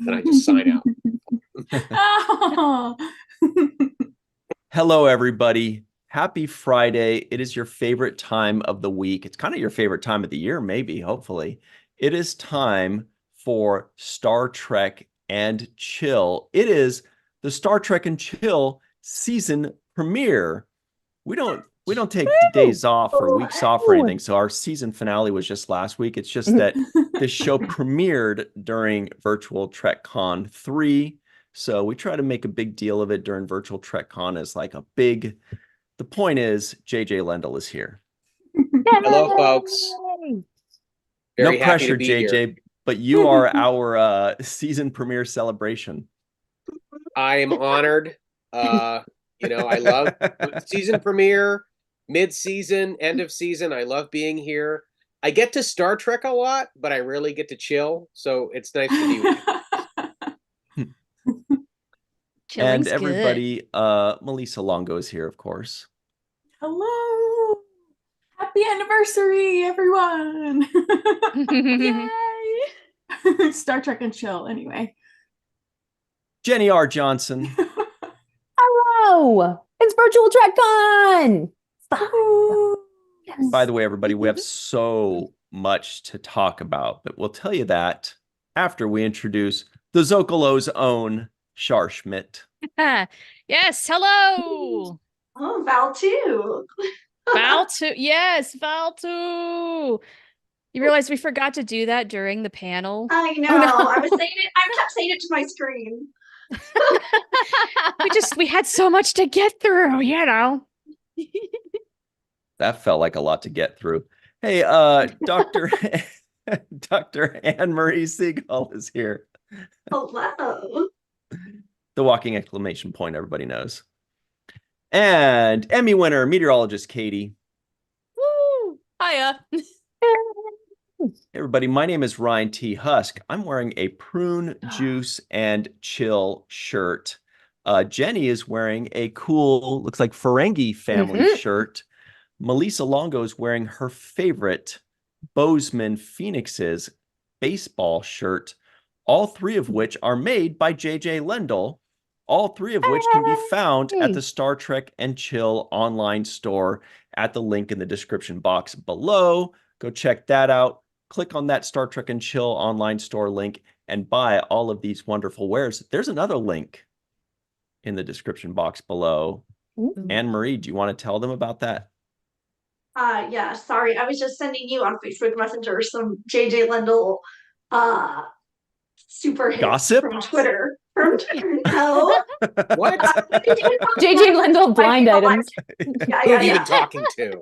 and I just sign out. Oh. Hello, everybody. Happy Friday. It is your favorite time of the week. It's kind of your favorite time of the year, maybe, hopefully. It is time for Star Trek and Chill. It is the Star Trek and Chill season premiere. We don't take days off or weeks off or anything. So our season finale was just last week. It's just that this show premiered during Virtual TrekCon 3. So we try to make a big deal of it during Virtual TrekCon as like a big. The point is, JJ Lendl is here. Hello, folks. Very No happy pressure, to be JJ, here. but you are our season premiere celebration. I am honored. I love season premiere, mid-season, end of season. I love being here. I get to Star Trek a lot, but I really get to chill. So it's nice to be with you. And Chilling's everybody, Melissa Longo is here, of course. Hello. Happy anniversary, everyone. good. Yay. Star Trek and Chill, anyway. Jenny R. Johnson. Hello, it's Virtual TrekCon. By the way, everybody, we have so much to talk about, but we'll tell you that after we introduce the Zocalo's own Char Schmidt. Yes, hello. Oh, Val too. Val too. Yes, Val too. You realize we forgot to do that during the panel? I know. Oh, no. I was saying it. I kept saying it to my screen. We had so much to get through, you know. That felt like a lot to get through. Hey, Dr. Dr. Anne-Marie Siegel is here. Hello. The walking exclamation point everybody knows. And Emmy winner, meteorologist Katie. Woo! Hiya. Hey everybody, my name is Ryan T. Husk. I'm wearing a prune juice and chill shirt. Jenny is wearing a cool, looks like Ferengi family shirt. Melissa Longo is wearing her favorite Bozeman Phoenixes baseball shirt, all three of which are made by JJ Lendl, all three of which can be found at the Star Trek and Chill online store at the link in the description box below. Go check that out. Click on that Star Trek and Chill online store link and buy all of these wonderful wares. There's another link in the description box below. Anne-Marie, do you want to tell them about that? Yeah, sorry. I was just sending you on Facebook Messenger some JJ Lendl super hits Gossip? from Twitter. No. What? JJ Lendl blind items. Yeah, Who have you been talking to?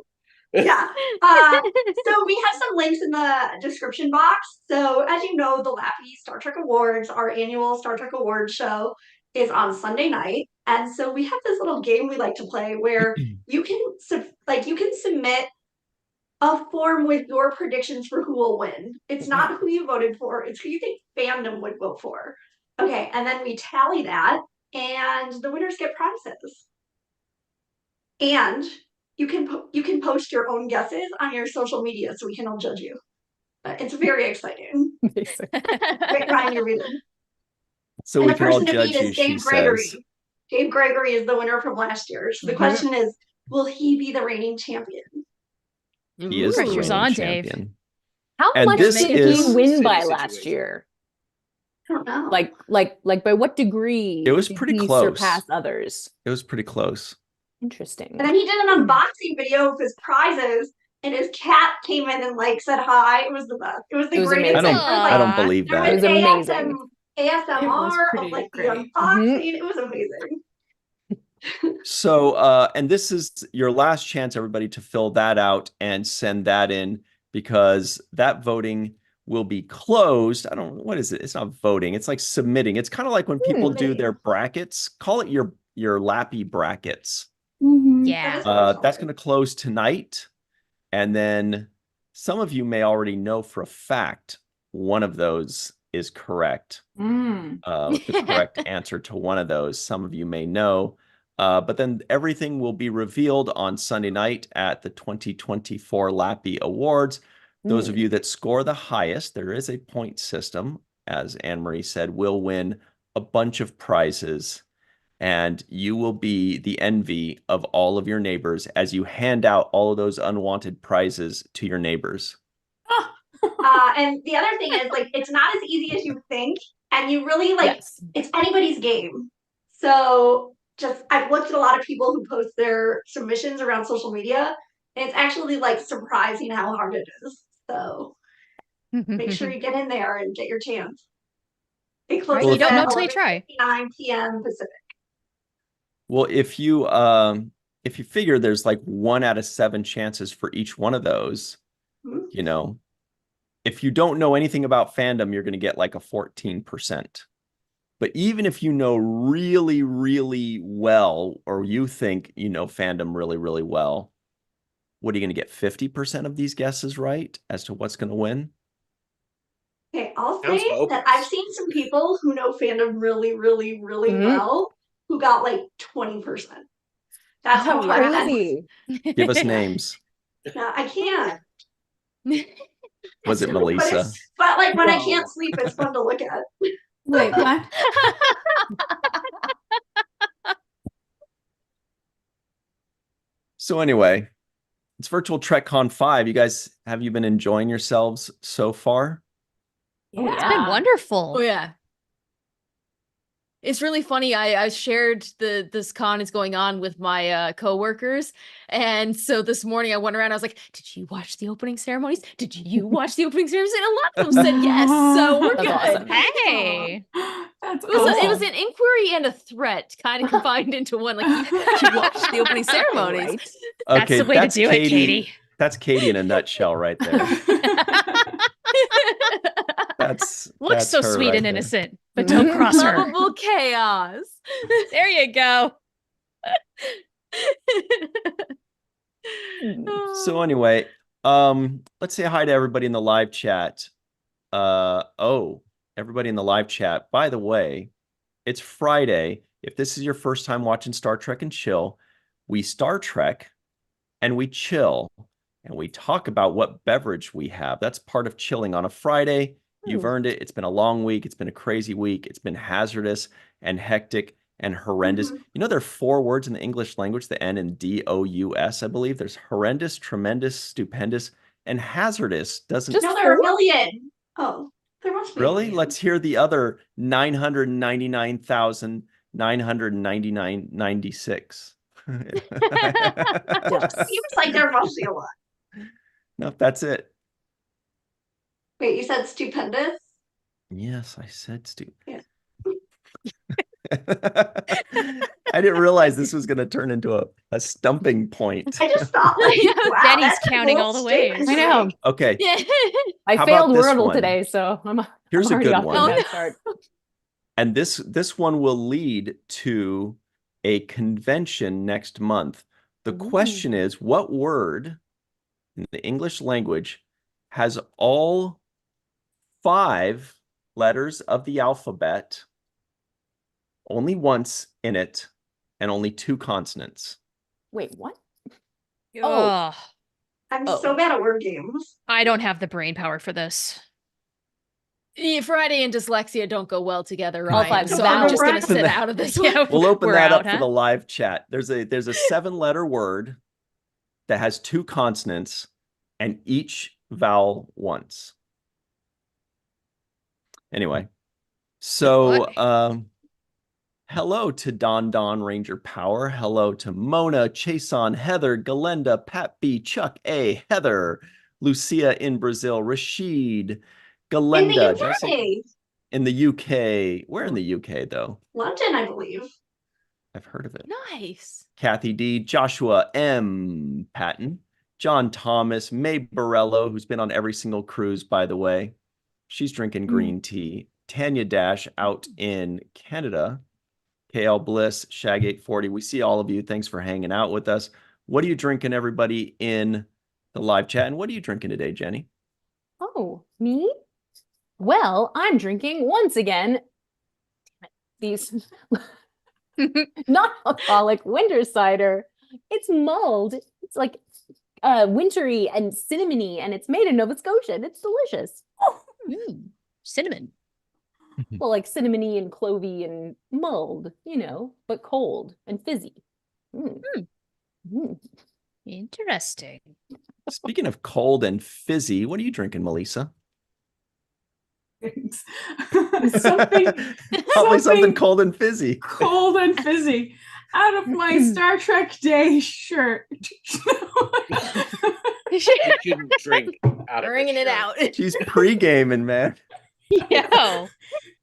Yeah. So we have some links in the description box. So as you know, the Lappy Star Trek Awards, our annual Star Trek Awards show, is on Sunday night. And so we have this little game we like to play where you can submit a form with your predictions for who will win. It's not who you voted for, it's who you think fandom would vote for. Okay, and then we tally that, and the winners get prizes. And you can post your own guesses on your social media so we can all judge you. It's very exciting. Wait, Ryan, you're reading. So and we the can all person to judge beat you, is she Dave Gregory. says. Dave Gregory is the winner from last year. So the question is, will he be the reigning champion? He is the Pressure's reigning on, champion. Dave. How And much this did is- he win by Situation. last year? I don't know. Like by what degree? It was did pretty he close. surpass others? It was pretty close. Interesting. And then he did an unboxing video of his prizes, and his cat came in and said hi. It was the best. It was the It was greatest. amazing. There was, I don't believe there that. It was amazing. ASMR It was of pretty the great. unboxing. It was amazing. So, and this is your last chance, everybody, to fill that out and send that in, because that voting will be closed. I don't know, what is it? It's not voting. It's like submitting. It's kind of like when people do their brackets. Call it your Lappy brackets. Yeah. That's going to close tonight. And then some of you may already know for a fact one of those is correct. The correct answer to one of those. Some of you may know. But then everything will be revealed on Sunday night at the 2024 Lappy Awards. Those of you that score the highest, there is a point system, as Anne Marie said, will win a bunch of prizes. And you will be the envy of all of your neighbors as you hand out all of those unwanted prizes to your neighbors. And the other thing is, like, it's not as easy as you think, and you really Yes. it's anybody's game. So just I've looked at a lot of people who post their submissions around social media, and it's actually like surprising how hard it is. So make sure you get in there and get your chance. It Right, closes you don't know at till you try. 11:59 p.m. Pacific. Well, if you figure there's like 1 out of 7 chances for each one of those, Mhm. you know, if you don't know anything about fandom, you're going to get like a 14%. But even if you know really, really well, or you think you know fandom really, really well, what are you going to get? 50% of these guesses right as to what's going to win? Okay, I'll Sounds say that I've seen some people who know fandom really, really, really Mhm. well who got like 20%. That's how Oh, hard that is. crazy. Give us names. No, I can't. Was it But Melissa? but like when I No. can't sleep, it's fun to look at. Wait, what? So anyway, it's Virtual TrekCon 5. You guys, have you been enjoying yourselves so far? Oh, It's been wonderful. Oh yeah. It's really funny. I shared this con is going on with my coworkers. And so this morning I went around, I was like, did you watch the opening ceremonies? Did you watch the opening ceremonies? And a lot of them said yes. So we're That's good. awesome. Hey. That's It was awesome. an inquiry and a threat kind of combined into one. Like you watched the opening ceremonies. Right. That's Okay, the way to do it, Katie. That's Katie in a nutshell right there. That's Looks so her sweet right and there. innocent, but don't cross her. Lovable chaos. There you go. So anyway, let's say hi to everybody in the live chat. Everybody in the live chat. By the way, it's Friday. If this is your first time watching Star Trek and Chill, we Star Trek and we chill and we talk about what beverage we have. That's part of chilling on a Friday. You've earned it. It's been a long week. It's been a crazy week. It's been hazardous and hectic and horrendous. Mhm. You know, there are 4 words in the English language that end in DOUS, I believe. There's horrendous, tremendous, stupendous, and hazardous. Doesn't Just No, there are a 4? million. Oh, there must be a really? million. Let's hear the other 999,999.96. Yes. Seems like there must be a lot. No, that's it. Wait, you said stupendous? Yes, I said stupid. Yeah. I didn't realize this was going to turn into a stumping point. I just thought like, wow, Jenny's that's a counting bold all the ways. statement I to know. make. Okay, Yeah. I How failed about this Wordle one? today, so I'm Here's a already good off to one. a bad start. and this one will lead to a convention next month. The Ooh. question is, what word in the English language has all 5 letters of the alphabet only once in it and only 2 consonants? Wait, what? Oh, I'm Oh. so bad at word games. I don't have the brain power for this. Yeah, Friday and dyslexia don't go well together, All Ryan. 5 So I'm just gonna vowels. sit out of this one. Yeah, We'll open we're that out, up for huh? the live chat. There's a 7-letter word that has 2 consonants and each vowel once. Anyway, so boy. hello to Don Ranger Power. Hello to Mona, Chason, Heather, Galenda, Pat B, Chuck A, Heather, Lucia in Brazil, Rashid, In Galenda. the Did I say UK. in the UK? Where in the UK though? London, I believe. I've heard of it. Nice. Kathy D, Joshua M, Patton, John Thomas, May Borello, who's been on every single cruise, by the way. She's drinking green tea. Tanya Dash out in Canada. KL Bliss, Shag 840. We see all of you. Thanks for hanging out with us. What are you drinking, everybody, in the live chat? And what are you drinking today, Jenny? Oh, me? Well, I'm drinking once again. Damn it, these non-alcoholic winter cider. It's mulled. It's like wintry and cinnamony, and it's made in Nova Scotia, and it's delicious. Cinnamon. Well, like cinnamony and clovey and mulled, but cold and fizzy. Mm. Mm. Interesting. Speaking of cold and fizzy, what are you drinking, Melissa? Something Probably something something cold and fizzy. cold and fizzy out of my Star Trek Day shirt. You shouldn't drink out of Bringing the it shirt. out. She's pre-gaming, man. Yo.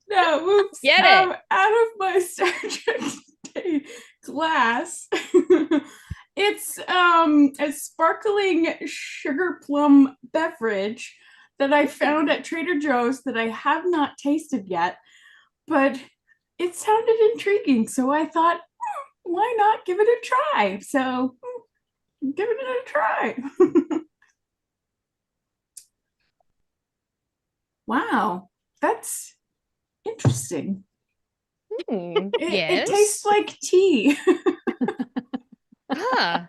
No, oops. Get it. Out of my Star Trek Day glass. It's a sparkling sugar plum beverage that I found at Trader Joe's that I have not tasted yet, but it sounded intriguing, so I thought, why not give it a try? So, giving it a try. Wow, that's interesting. Mm. It Yes. tastes like tea. Ah.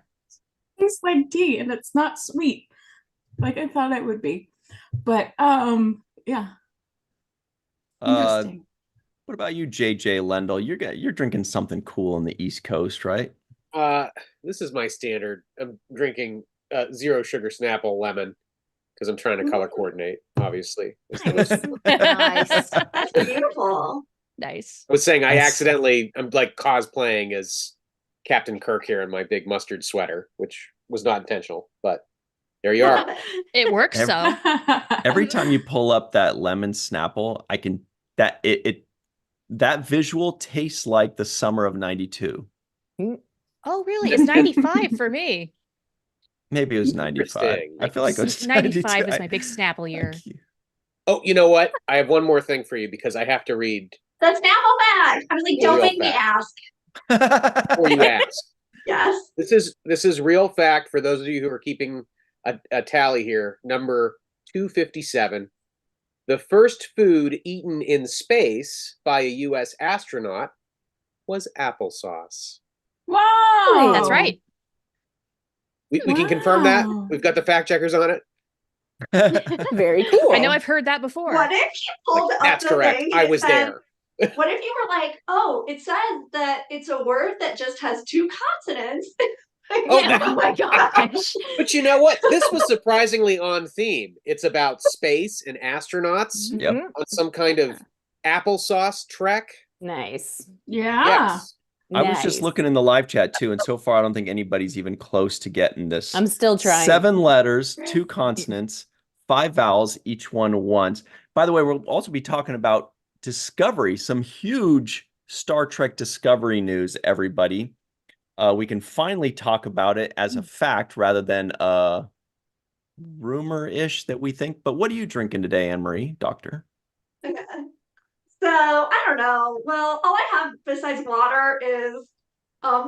It tastes like tea, and it's not sweet like I thought it would be. But yeah, interesting. What about you, JJ Lendl? You're drinking something cool on the East Coast, right? This is my standard. I'm drinking zero sugar Snapple lemon because I'm trying to color coordinate. Obviously, it's the most. Nice. That's beautiful. Nice. I was saying I'm like cosplaying as Captain Kirk here in my big mustard sweater, which was not intentional, but there you Love are. it. It works so. Every time you pull up that lemon Snapple, I can that visual tastes like the summer of '92. Oh, really? It's 95 for me. Maybe it was 95. Interesting. I feel like it was 95 92. is my big Snapple year. Oh, you know what? I have one more thing for you because I have to read The Snapple bag. I was like, don't Real make me fact. ask. before you ask. Yes. This is real fact for those of you who are keeping a tally here. Number 257. The first food eaten in space by a U.S. astronaut was applesauce. Wow. That's right. We can confirm that. Wow. We've got the fact checkers on it. Very cool. I know I've heard that before. What if you pulled up That's the correct. thing I and was said, there. what if you were like, oh, it says that it's a word that just has two consonants? Oh, Yeah, that- my gosh. But you know what? This was surprisingly on theme. It's about space and astronauts Yep. Mhm. on some kind of applesauce trek. Nice. Yeah. Yes. I was just Nice. looking in the live chat too, and so far I don't think anybody's even close to getting this. I'm still trying. 7 letters, 2 consonants, 5 vowels, each one once. By the way, we'll also be talking about Discovery, some huge Star Trek Discovery news, everybody. We can finally talk about it as a fact rather than a rumor-ish that we think. But what are you drinking today, Anne-Marie, doctor? Okay. So I don't know. Well, all I have besides water is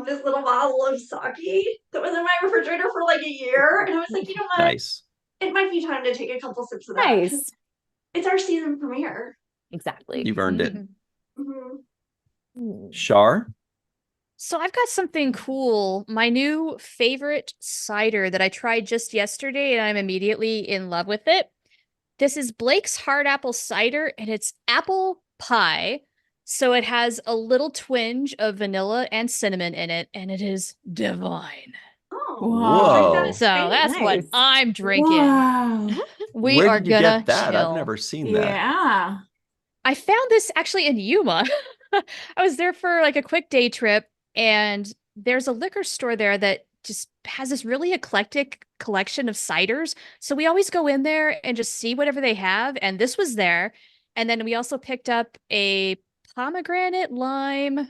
this little bottle of sake that was in my refrigerator for like a year, and I was like, you know what? Nice. It might be time to take a couple sips of that. Nice. It's our season premiere. Exactly. You've earned it. Mhm. Mm. Shar? So I've got something cool. My new favorite cider that I tried just yesterday, and I'm immediately in love with it. This is Blake's Hard Apple Cider, and it's apple pie. So it has a little twinge of vanilla and cinnamon in it, and it is divine. Oh, Whoa. drink that So straight. that's what Nice. I'm drinking. Wow. We Where are did you gonna get that? chill. I've never seen that. Yeah. I found this actually in Yuma. I was there for like a quick day trip, and there's a liquor store there that just has this really eclectic collection of ciders. So we always go in there and just see whatever they have. And this was there. And then we also picked up a pomegranate lime,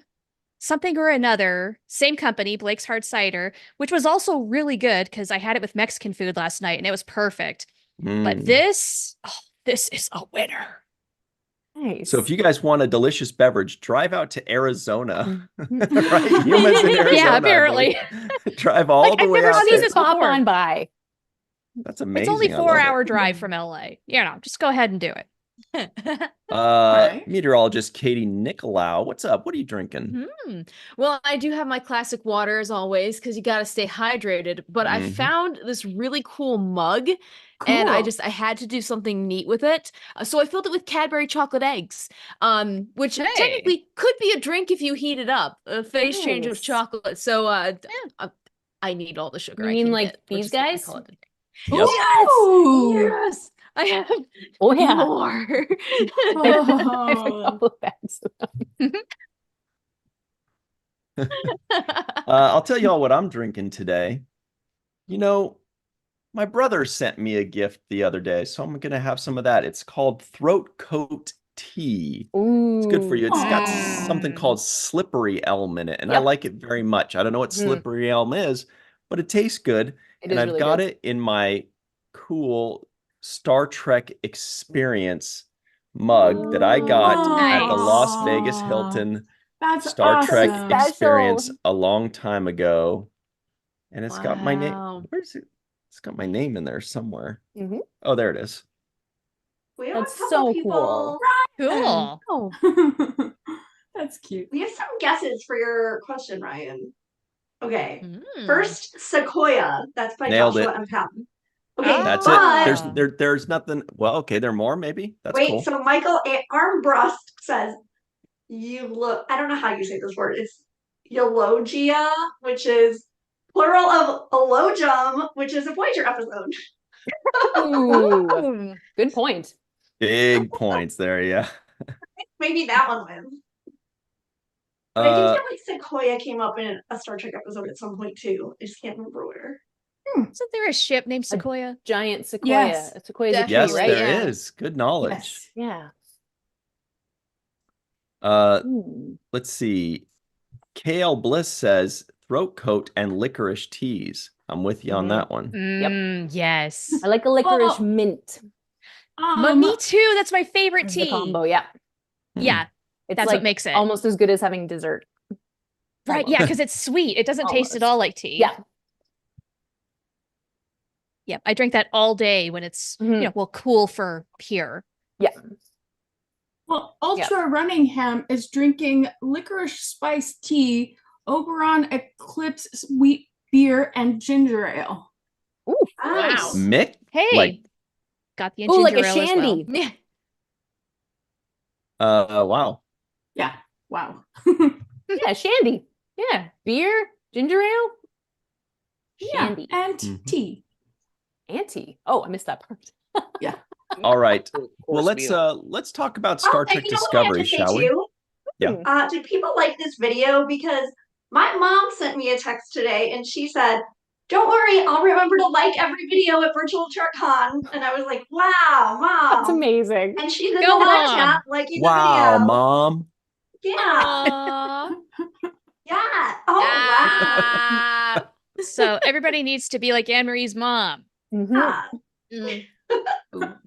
something or another, same company, Blake's Hard Cider, which was also really good because I had it with Mexican food last night and it was perfect. But Mm. this is a winner. Nice. So if you guys want a delicious beverage, drive out to Arizona. Mhm. Right? Yuma's in Arizona. Yeah, I apparently. believe. Drive all Like, the I've way never out seen there. this Pop before. on by. That's amazing. It's only I love 4-hour it. drive from LA. You know, just go ahead and do it. Okay. Meteorologist Katie Nicolau, what's up? What are you drinking? Well, I do have my classic water as always because you got to stay hydrated. But I Mhm. found this really cool mug, And I Cool. had to do something neat with it. So I filled it with Cadbury chocolate eggs, which Hey. technically could be a drink if you heat it up. A face change of Nice. chocolate. So I need all the sugar You I mean can like get, which these is why I guys? call it a drink. Yep. Ooh. Yes, I have Oh yeah. more. I have a Oh. couple of bags of them. I'll tell you all what I'm drinking today. You know, my brother sent me a gift the other day, so I'm going to have some of that. It's called Throat Coat Tea. It's good for you. It's got something Aw. called slippery elm in it, and I Yep. like it very much. I don't know what Mhm. slippery elm is, but it tastes good. It And is I've really got good. it in my cool Star Trek Experience mug that I got at the Las Vegas Aw. Hilton That's Star Trek awesome. Experience Special. a long time ago. And it's got my name. Wow. Where is it? It's got my name in there somewhere. Mhm. Oh, there it is. We have That's a couple so people. Cool. Oh. That's cute. We have some guesses for your question, Ryan. Okay. Mm. First, Sequoia. That's by Nailed Joshua it. M. Patton. Okay, That's but it. There's nothing. Well, okay, there are more maybe. That's wait, cool. so Michael Armbrust says I don't know how you say this word. It's eulogia, which is plural of elogium, which is a Voyager episode. Ooh, Ooh. good point. Big points there, yeah. Maybe that one wins. But I do Uh, feel like Sequoia came up in a Star Trek episode at some point too. I just can't remember where. Isn't there a ship named Sequoia? Giant sequoia. Yes. A sequoia is a tree, yes, Definitely, right? there yeah. is. Good knowledge. Yes. Yeah. Uh, let's see. KL Bliss says throat coat and licorice teas. I'm with you on Mhm. that one. Yes. I like a licorice Well, mint Me too. That's my favorite as tea. the combo. Yeah. Yeah. It's That's like what makes it. almost as good as having dessert. Right. Yeah, because it's sweet. It doesn't taste at Almost. all like tea. Yeah. Yep. I drink that all day when it's, Mhm. cool for here. Yeah. Well, Ultra Runningham is drinking licorice spice tea, Oberon Eclipse wheat beer, and ginger ale. Ooh. Nice. Mick? Hey, Like, got the Ooh, like ginger a ale as well. shandy. Yeah. Wow. Yeah. Wow. Yeah, shandy. Yeah. Beer, ginger ale, shandy, Yeah. And Mhm. tea. and tea. Oh, I missed that part. Yeah. All right. Well, Course meal. let's talk about Star Trek You know what I have Discovery, to say shall we? too? Yeah. Do people like this video? Because my mom sent me a text today and she said, "Don't worry, I'll remember to like every video at Virtual TrekCon." And I was like, "Wow, That's mom!" amazing. And she's in Go, the live Mom. chat liking Wow, the video. Mom. Yeah, Aw. yeah. Oh wow. Ah. So everybody needs to be like Anne Marie's mom. Mhm. Yeah. Mm.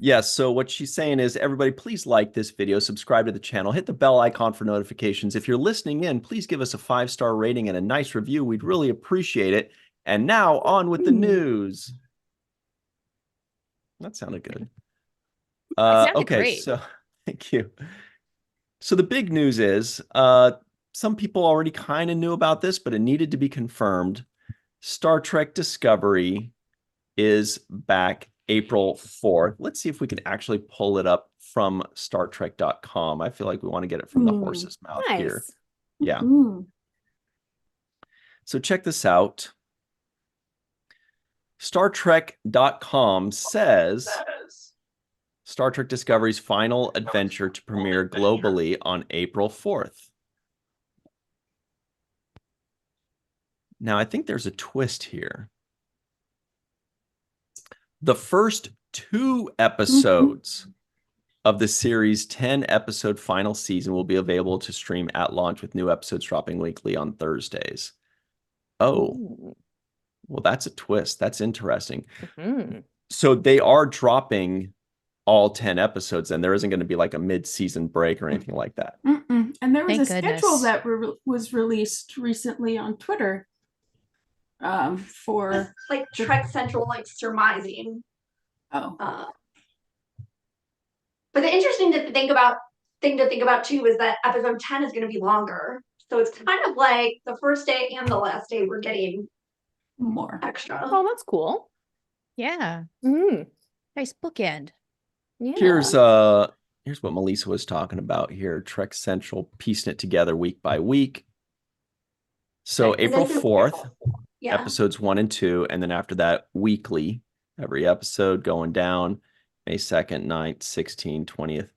Yes, so what she's saying is, everybody, please like this video, subscribe to the channel, hit the bell icon for notifications. If you're listening in, please give us a 5-star rating and a nice review. We'd really appreciate it. And now, on with the news. That sounded good. sounded Okay, great. so thank you. So the big news is, some people already kind of knew about this, but it needed to be confirmed. Star Trek Discovery is back April 4th. Let's see if we can actually pull it up from StarTrek.com. I feel like we want to get it from the horse's mouth here. Nice. Yeah. Mm. So check this out. StarTrek.com says Star Trek Discovery's final adventure to premiere globally on April 4th. Now, I think there's a twist here. The first 2 episodes of the series' 10-episode final season will be available to stream at launch, with new episodes dropping weekly on Thursdays. Oh, Ooh. well, that's a twist. That's interesting. Mhm. So they are dropping all 10 episodes, and there isn't going to be like a mid-season break or anything like that. Mm-mm. And there was Thank a schedule goodness. that was released recently on Twitter for Like Trek Central, like surmising. oh But the interesting thing to think about too is that episode 10 is going to be longer. So it's kind of like the first day and the last day we're getting more. extra. Oh, that's cool. Yeah. Mm, Nice bookend. yeah. Here's what Melissa was talking about here. Trek Central piecing it together week by week. So Okay. April 4th, Yeah. episodes 1 and 2, and then after that, weekly, every episode going down May 2nd, 9th, 16th, 20th.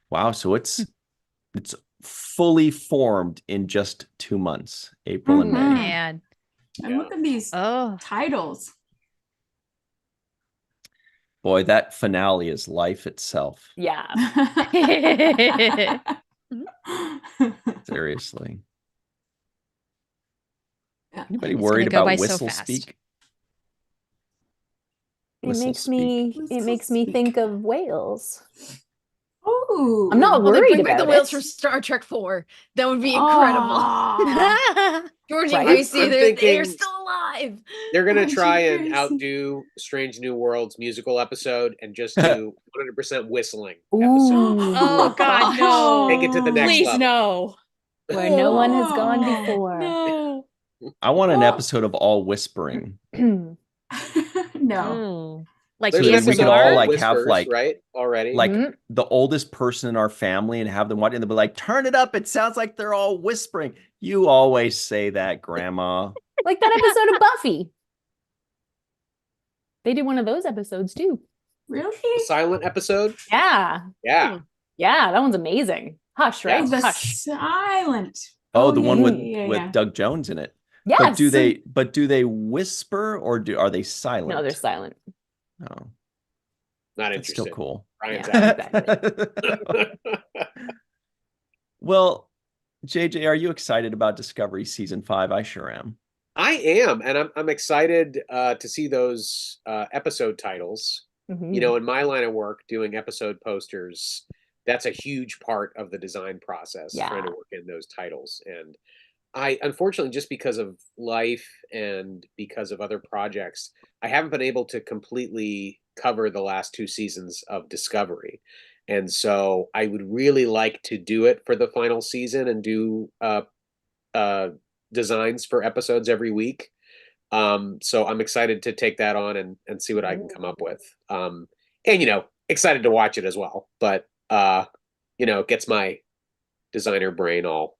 Wow, so it's fully formed in just 2 months, April and May. Mhm. Man. And look at these Oh. titles. Boy, that finale is life itself. Yeah. Seriously. Yeah. Anybody It's worried gonna go about by so whistle fast. speak? It Whistle makes speak. me think of whales. Ooh. I'm not Oh, they worried bring back the about whales it. from Star Trek 4. That would be incredible. Aw. George and Right? Gracie, I'm they're thinking- still alive. They're gonna Aren't you try and crazy? outdo Strange New Worlds musical episode and just do 100% whistling Ooh. episode. Oh God, no. Take it to the next Please level. no. Where no one has gone Oh, before. No. I want an Well- episode of all whispering. No. Oh. Like There's So an then we could episode all of like have Whispers, like right already. like Mhm. the oldest person in our family and have them watch and they'll be like, turn it up. It sounds like they're all whispering. You always say that, Grandma. Like that episode of Buffy. They did one of those episodes too. Really? the silent episode. Yeah. Yeah, Yeah, that one's amazing. Hush, right? Yes. The Hush. silent. Oh, the yeah, one with yeah, with yeah. Doug Jones in it. Yes. But do they whisper or are they silent? No, they're silent. No, not that's interested. still cool. Ryan's Yeah. out. Well, JJ, are you excited about Discovery season 5? I sure am. I am, and I'm excited to see those episode titles. Mhm. You know, in my line of work, doing episode posters, that's a huge part of the design process. Trying to Yeah. work in those titles, and I unfortunately, just because of life and because of other projects, I haven't been able to completely cover the last 2 seasons of Discovery. And so I would really like to do it for the final season and do designs for episodes every week. So I'm excited to take that on and see what I can come up with. And excited to watch it as well. But it gets my designer brain all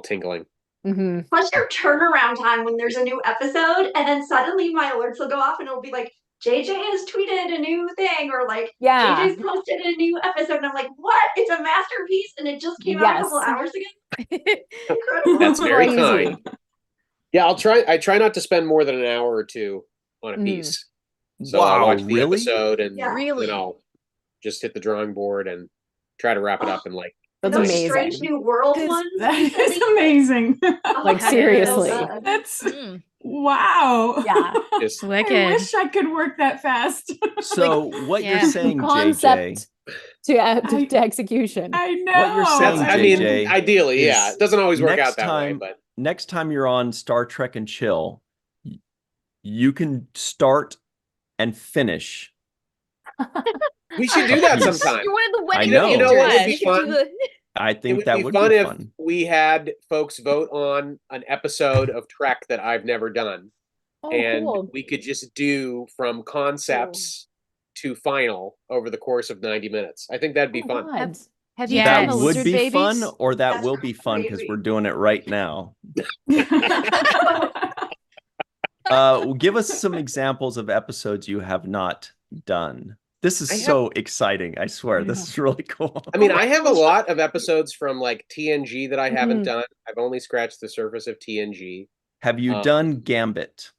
tingling. Mhm. Plus your turnaround time when there's a new episode, and then suddenly my alerts will go off and it'll be like, JJ has tweeted a new thing, or like Yeah. JJ's posted a new episode, and I'm like, what? It's a masterpiece and it just came out a couple Yes. hours ago. Incredible. That's very Crazy. kind. Yeah, I try not to spend more than an hour or two on a Mm. piece. So I'll Wow, watch the really? episode and Yeah. Really? then I'll just hit the drawing board and try to wrap it up in like That's Those amazing. Strange New World It's- ones. that is amazing. Oh, Like, God, seriously. so good. That's Mm. wow. Yeah. just I Wicked. wish I could work that fast. So what yeah. you're saying, JJ, Concept I- to execution. I know. What you're saying, I mean, JJ, ideally, yeah. is It doesn't always work next out that way, time- but next time you're on Star Trek and Chill, you can start and finish. we should do that Piece. sometime. You're one of the I wedding know. You know what would be You should do fun? I It think would that be would fun be if fun. we had folks vote on an episode of Trek that I've never done. Oh, And cool. we could just do from concepts to final over the course of 90 minutes. I think that'd be Oh my fun. God. Have you Yes. done That the would lizard be babies? fun, or that That's will be fun because crazy. we're doing it right now. Oh, Give us some examples of episodes you have not done. This is I have- so exciting. I swear, this Yeah. is really cool. I mean, I have a lot of episodes from like TNG that I haven't Mhm. done. I've only scratched the surface of TNG. Have you done Gambit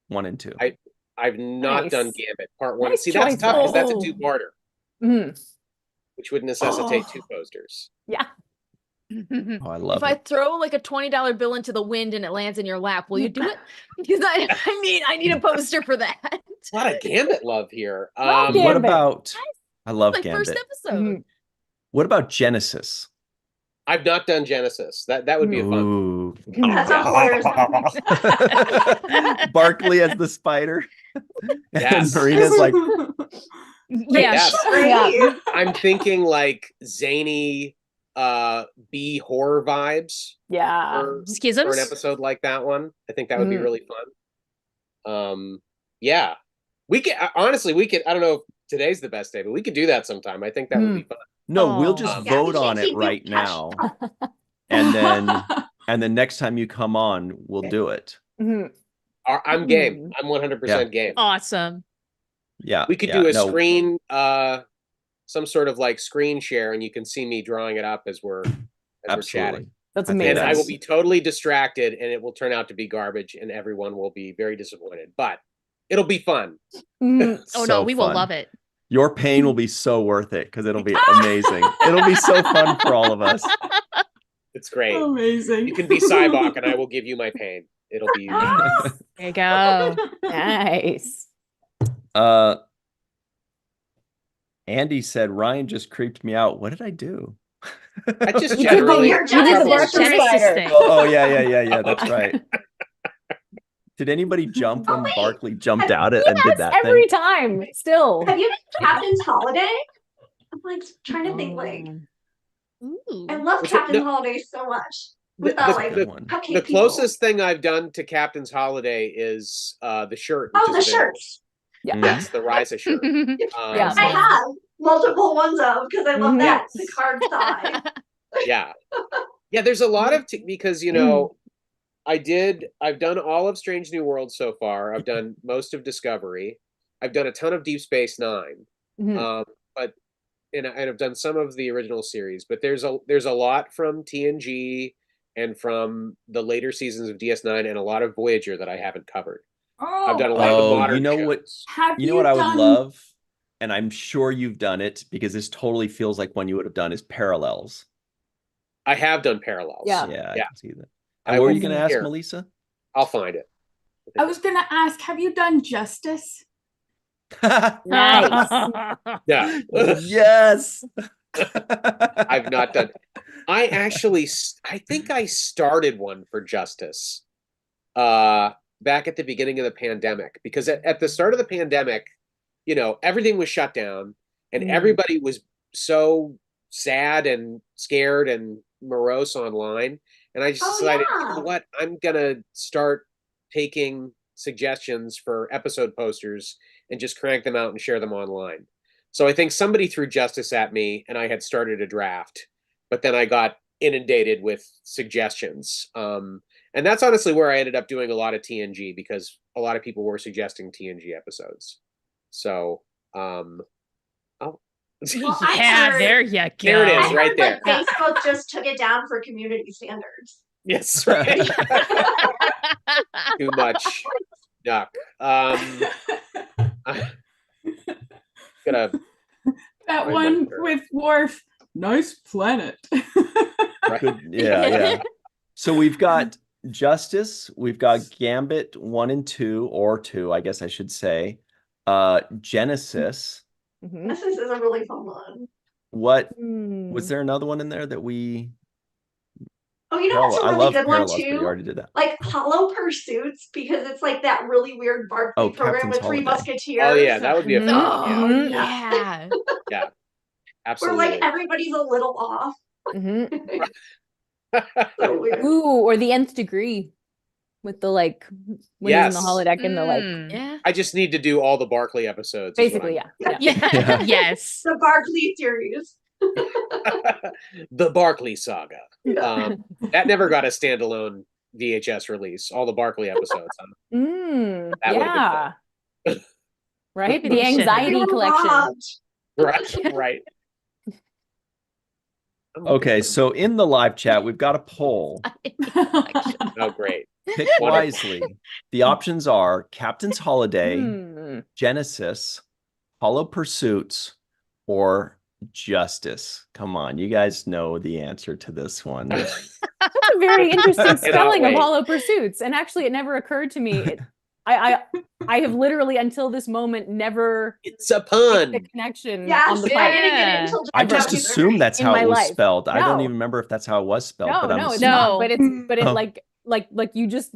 1 and 2? I've not done Nice. Gambit Part 1. Nice See, that's choice, tough because that's a Chris. two-parter, Mhm. which would necessitate Oh. 2 posters. Yeah. Oh, I love If I it. throw like a $20 bill into the wind and it lands in your lap, will you do it? Because I need a poster for that. A lot of Gambit love here. Love What Gambit. about? I love Like Gambit. first episode. Mhm. What about Genesis? I've not done Genesis. That would be a fun. Ooh. That sounds hilarious. Barkley as the spider. Yes. And Marina's like, Yes. Great. I'm thinking like zany B horror vibes Yeah. for an Schisms. episode like that one. I think that would be Mhm. really fun. Yeah. We could honestly, I don't know if today's the best day, but we could do that sometime. I think that would be fun. No, we'll Oh. just Yeah, we vote can't on it keep you right catch- now. And then next time you come on, we'll do it. I'm game. I'm 100% game. Awesome. Yeah. We could do a screen, some sort of like screen share, and you can see me drawing it up as we're chatting. That's I think amazing. And I will be totally distracted, and it will turn out to be garbage, and everyone will be very disappointed. But it'll be fun. Oh So no, we will fun. love it. Your pain will be so worth it because it'll be amazing. It'll be so fun for all of us. It's great. Amazing. You can be Cybok, and I will give you my pain. It'll be. There you go. Nice. Andy said Ryan just creeped me out. What did I do? I just You did the- generally. You're you did the Genesis Barker Genesis spider. thing. Oh yeah. That's right. Did anybody jump when wait. Barkley jumped out and did that Every thing? time. Still. Have you been Captain's Holiday? I'm like trying to think. Like, Ooh. I love Which- Captain's no. Holiday so much. The- With that, the- like Good one. cupcake The people. closest thing I've done to Captain's Holiday is the shirt. Which Oh, the is available. shirts. Yeah. Yes, the Risa shirt. Yeah. I have multiple ones of because I love Mhm. that the card side. Yeah. There's a lot of because I've done all of Strange New Worlds so far. I've done most of Discovery. I've done a ton of Deep Space Nine. Mhm. And I've done some of the original series, but there's a lot from TNG and from the later seasons of DS9 and a lot of Voyager that I haven't covered. I've done a lot of the modern you know shows. what? Have You know what I would done- love, and I'm sure you've done it because this totally feels like one you would have done is Parallels. I have done Parallels. Yeah. I Yeah. can see that. I And what were will you going to be ask, here. Melissa? I'll find it. I was gonna ask, have you done Justice? Nice. Yeah. Yes. I've not done. I think I started one for Justice back at the beginning of the pandemic, because at the start of the pandemic, everything was shut down and everybody was so sad and scared and morose online. And I just decided, you know what, I'm gonna start taking suggestions for episode posters and just crank them out and share them online. So I think somebody threw Justice at me, and I had started a draft, but then I got inundated with suggestions. And that's honestly where I ended up doing a lot of TNG, because a lot of people were suggesting TNG episodes. So, Well, I Yeah, heard- there you go. There it I is, heard right there. like Facebook just took it down for community standards. Yes, right. Too much. Yuck. I'm gonna That Right, one Winter. with Worf. Nice planet. Good. Yeah. So we've got Justice, we've got Gambit 1 and 2, or 2, I guess I should say. Genesis. Mhm. This is a really fun one. What Hmm. was there another one in there that we? Oh, you know what's a I really love good one Parallels, but you too? already did that. Like Hollow Pursuits, because it's like that really weird Barclay Oh, program Captain's with Three Holiday. Musketeers. Oh yeah, that would be a fun one. Oh Mhm. yeah. Where Absolutely. like everybody's a little off. Mhm. So weird. Ooh, or the nth degree with the when he's in the Yes. holodeck and the Mm. Yeah. I just need to do all the Barkley episodes. is what basically, I'm- yeah. Yeah. Yes. The Barclay series. The Barkley saga. Yeah. That never got a standalone VHS release. All the Barkley episodes. Huh? Mm, That would've been yeah. Right? The We should. anxiety We were collection. robbed. Right. Right. Okay, so in the live chat, we've got a poll. Oh, great. Pick Wonderful. wisely. The options are Captain's Holiday, Hmm. Genesis, Hollow Pursuits, or Justice. Come on, you guys know the answer to this one. That's a very interesting Cannot spelling of wait. Hollow Pursuits. And actually, it never occurred to me. I have literally until this moment never It's a made pun. the connection Yes, on the I planet. didn't get it Yeah. until I just January. assumed that's In how my it was life. spelled. I don't No. even remember if that's how it was spelled, No, but I'm no, it's assuming. not. But it Oh. like you just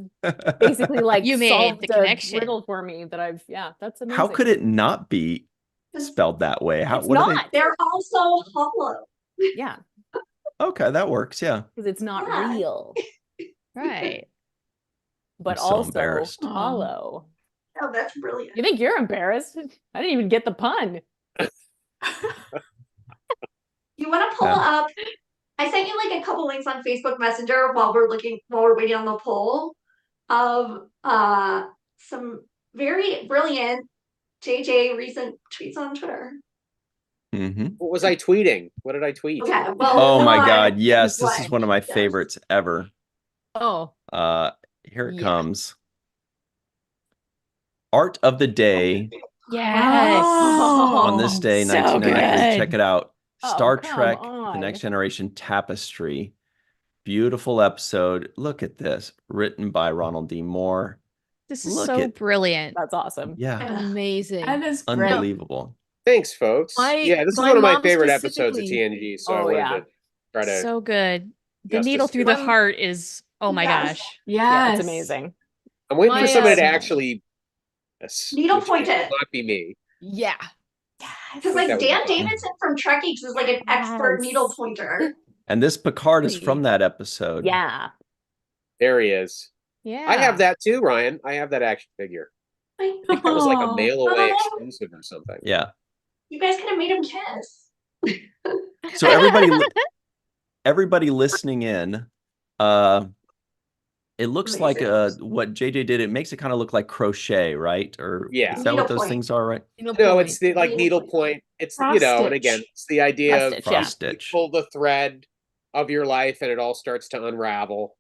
basically You made solved the the connection. riddle for me that that's amazing. How could it not be spelled that way? How? It's What are not. They're also hollow. Yeah, they? Okay, that works. Yeah. because it's not Yeah. real, Right. but I'm so also embarrassed. hollow. Oh, that's brilliant. You think you're embarrassed? I didn't even get the pun. You want to pull up? I sent you like a couple links on Facebook Messenger while we're waiting on the poll of some very brilliant JJ recent tweets on Twitter. What was I tweeting? What did I tweet? Okay, well, Oh my hold on. God. Yes, this What? is one of my Yes. favorites ever. Oh, Here it Yeah. comes. Art of the day Yes. on this day, so 1993. Check good. it out. Oh, Star come Trek, The on. Next Generation Tapestry. Beautiful episode. Look at this. Written by Ronald D. Moore. This is Look so at brilliant. That's awesome. yeah, amazing. That is great. unbelievable. Thanks, folks. My- This is my one of my mom favorite episodes of specifically- TNG, so I Oh, wanted yeah. to try to So good. The justice needle to through it. the heart is, oh my Yes. gosh. Yeah, it's Yes. amazing. I'm waiting for My, somebody to um, actually Needle which point will it. not be me. Yeah. Because Like, like that would be Dan fun. Davidson from Trek Geeks is like an expert Yes. needle pointer. And this Picard is Really? from that episode. Yeah. There he is. Yeah. I have that too, Ryan. I have that action figure. I think that was like a mail away exclusive or something. Yeah. You guys could have made him kiss. So everybody listening in, it looks like what JJ did. It makes it kind of look like crochet, right? Or Yeah. is that what Needle those point. things are, right? No, it's the like Needle needlepoint. point. It's Cross and again, stitch. it's the idea Cross of stitch, Cross yeah. you stitch. pull the thread of your life and it all starts to unravel.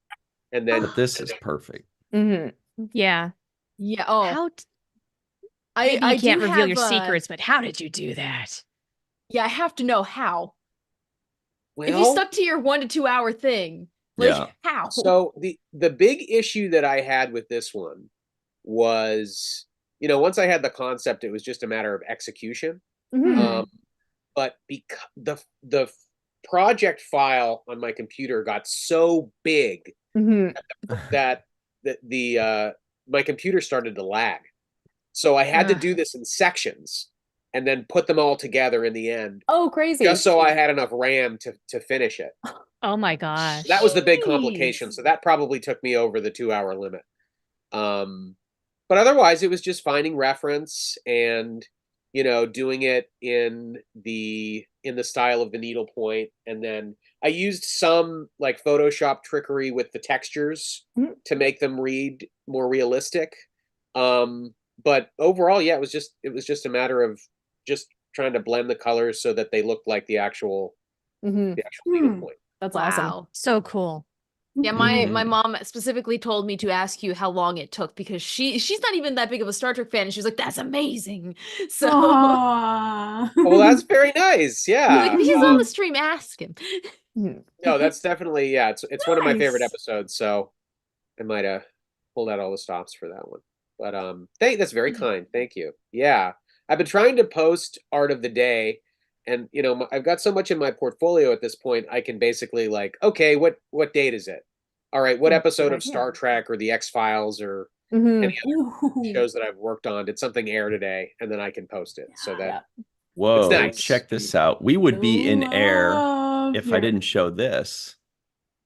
And then But this is perfect. Hmm. Yeah. Yeah. Oh, How I maybe you can't do reveal your have, secrets, but how did you do that? Yeah, I have to know how. If you well, stuck to your 1 to 2 hour thing, like Yeah. how? so the big issue that I had with this one was, once I had the concept, it was just a matter of execution. Hmm. But because the project file on my computer got so big Hmm. that my computer started to lag. So I had to do this in sections and then put them all together in the end, Oh, crazy. just so I had enough RAM to finish it. Oh my gosh. That was the big complication. So that probably took me over the 2-hour limit. But otherwise, it was just finding reference and doing it in the style of the needlepoint, and then I used some like Photoshop trickery with the textures to make them read more realistic. But overall, yeah, it was just a matter of just trying to blend the colors so that they looked like the actual needlepoint. That's awesome. Wow. So cool. Yeah, my Mhm. mom specifically told me to ask you how long it took because she's not even that big of a Star Trek fan, and she was like, "That's amazing." So Aw. Well, that's very nice. like, Yeah. he's on the stream. Ask him. No, that's definitely it's one of my favorite Nice. episodes. So I might have pulled out all the stops for that one. But that's very kind. Thank you. Yeah, I've been trying to post art of the day, and I've got so much in my portfolio at this point. I can basically like, okay, what date is it? All right, what episode of Star Trek or the X-Files or Hmm. any other Ooh. shows that I've worked on did something air today, and then I can post it. So that Whoa, nice. check this out. We would be in air Love if I your- didn't show this.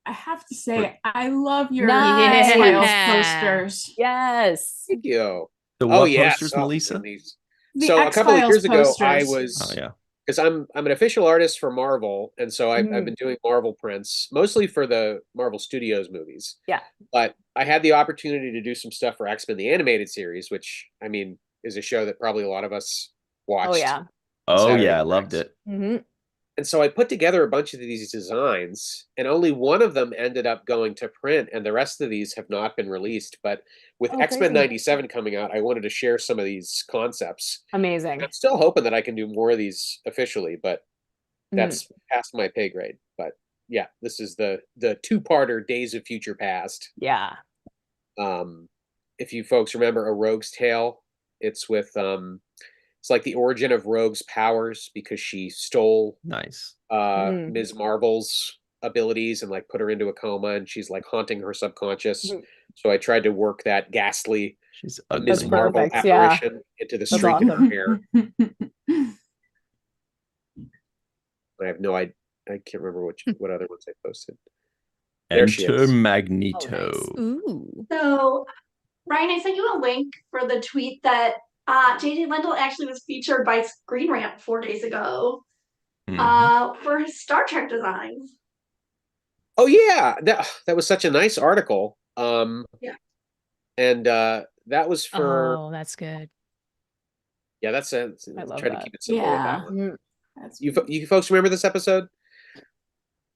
I have to say, I love your Nice. X-Files posters. Yes. Thank you. The Oh what yes, posters, oh, Melissa? and these- The So a couple of X-Files years ago, I posters. was Oh yeah. because I'm an official artist for Marvel, and so I've been doing Marvel prints mostly for the Marvel Studios movies. Yeah. But I had the opportunity to do some stuff for X-Men the animated series, which I mean is a show that probably a lot of us watched. Oh, yeah. Oh Saturday yeah, I nights. loved it. Hmm. And so I put together a bunch of these designs, and only one of them ended up going to print, and the rest of these have not been released. But with Oh, X-Men crazy. 97 coming out, I wanted to share some of these concepts. Amazing. I'm still hoping that I can do more of these officially, but that's past my pay grade. But yeah, this is the two-parter Days of Future Past. Yeah. If you folks remember A Rogue's Tale, it's with it's like the origin of Rogue's powers because she stole Nice. Ms. Marvel's abilities and like put her into a coma, and she's like haunting her subconscious. So I tried to work that ghastly She's Ms. ugly. Marvel perfect, yeah. apparition into the That's streak of her awesome. hair. I have no idea. I can't remember what other ones I posted. There she Enter is. Magneto. Oh, nice. Ooh. So Ryan, I sent you a link for the tweet that JJ Lendl actually was featured by Screen Rant 4 days ago for his Star Trek designs. Oh yeah, that was such a nice article. Yeah. And that was for Oh, that's good. yeah, that's a I love try to that. keep it simple with that Yeah. one. That's You folks remember this episode?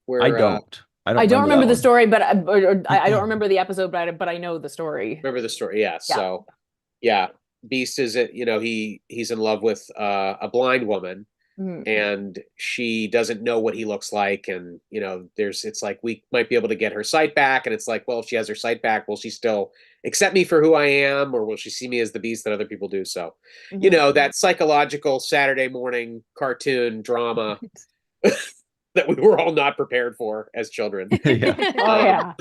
Where I don't. I don't remember that the one. story, but I don't remember the episode, but I know the story. remember the story? Yeah. So yeah, Beast is it, he's in love with a blind woman, and she doesn't know what he looks like, and it's like we might be able to get her sight back, and it's like, well, if she has her sight back, will she still accept me for who I am, or will she see me as the Beast that other people do? So that psychological Saturday morning cartoon drama that we were all not prepared for as children. Yeah. Oh yeah.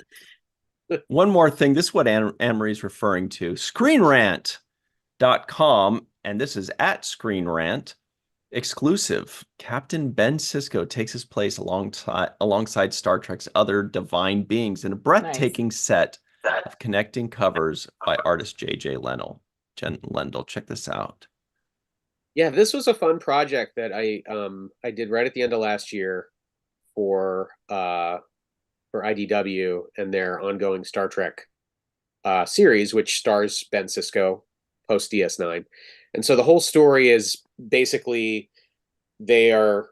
One more thing. This is what Anne-Marie's referring to. ScreenRant.com, and this is at Screen Rant. Exclusive. Captain Ben Sisko takes his place alongside Star Trek's other divine beings in a breathtaking set of connecting covers by artist J.J. Lendl. Check this out. Yeah, this was a fun project that I did right at the end of last year for IDW and their ongoing Star Trek series, which stars Ben Sisko post DS9. And so the whole story is basically they're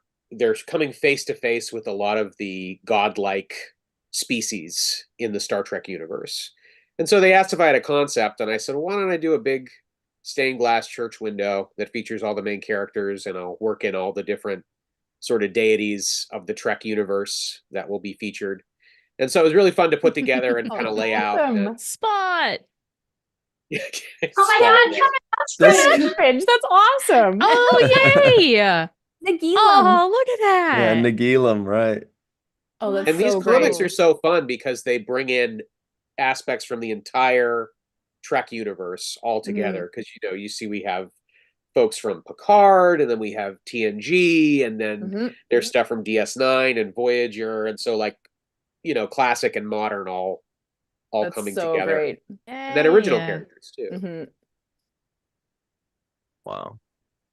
coming face to face with a lot of the godlike species in the Star Trek universe. And so they asked if I had a concept, and I said, well, why don't I do a big stained glass church window that features all the main characters, and I'll work in all the different sort of deities of the Trek universe that will be featured. And so it was really fun to put together and kind of lay out. Spot. Oh my God, Kevin, That's That's awesome. Oh, yay. Nagilum. Oh, look at that. Yeah, Nagilum, right. Oh, that's And these so comics great. are so fun because they bring in aspects from the entire Trek universe all together. Because you see we have folks from Picard, and then we have TNG, and then there's stuff from DS9 and Voyager, and so classic and modern all That's coming so together. great. And then original characters too. Wow.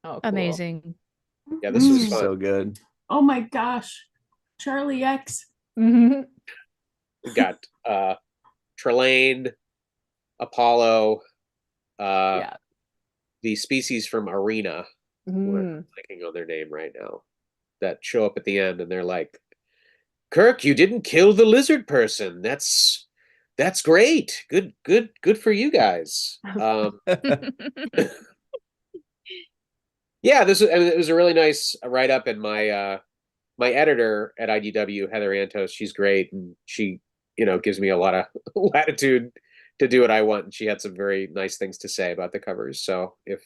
Oh, cool. Amazing. Yeah, this was fun. So good. Oh my gosh. Charlie X. We got Trelane, Apollo, the species from Arena. We're clicking on their name right now. That show up at the end, and they're like, Kirk, you didn't kill the lizard person. That's great. Good for you guys. Yeah, it was a really nice write up, and my my editor at IDW, Heather Antos, she's great, and she gives me a lot of latitude to do what I want, and she had some very nice things to say about the covers. So if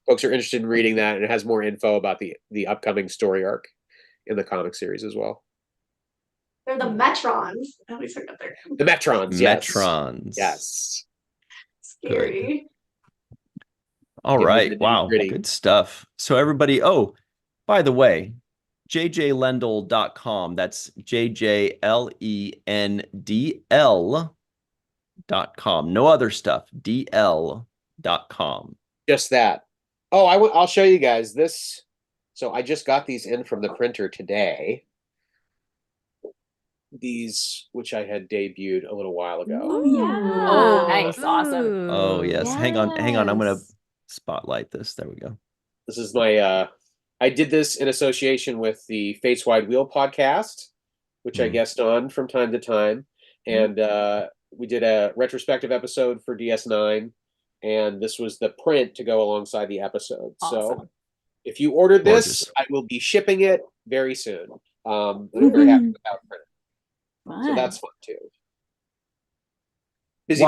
folks are interested in reading that, and it has more info about the upcoming story arc in the comic series as well. They're the Metrons. At least I got there. The Metrons, yes. Metrons. Yes. Scary. All right. Wow. Good stuff. So everybody, by the way, jjlendl.com. That's JJLENDL.com. No other stuff. DL.com. Just that. Oh, I'll show you guys this. So I just got these in from the printer today. These, which I had debuted a little while ago. Oh yeah. Oh, nice. Awesome. Oh, yes. Hang on. I'm going to spotlight this. There we go. This is my I did this in association with the Fates Wide Wheel podcast, which I guest on from time to time. And we did a retrospective episode for DS9, and this was the print to go alongside the episode. Awesome. So if you ordered this, I will be shipping it very soon. I'm very happy with that print. So that's fun too. Busy.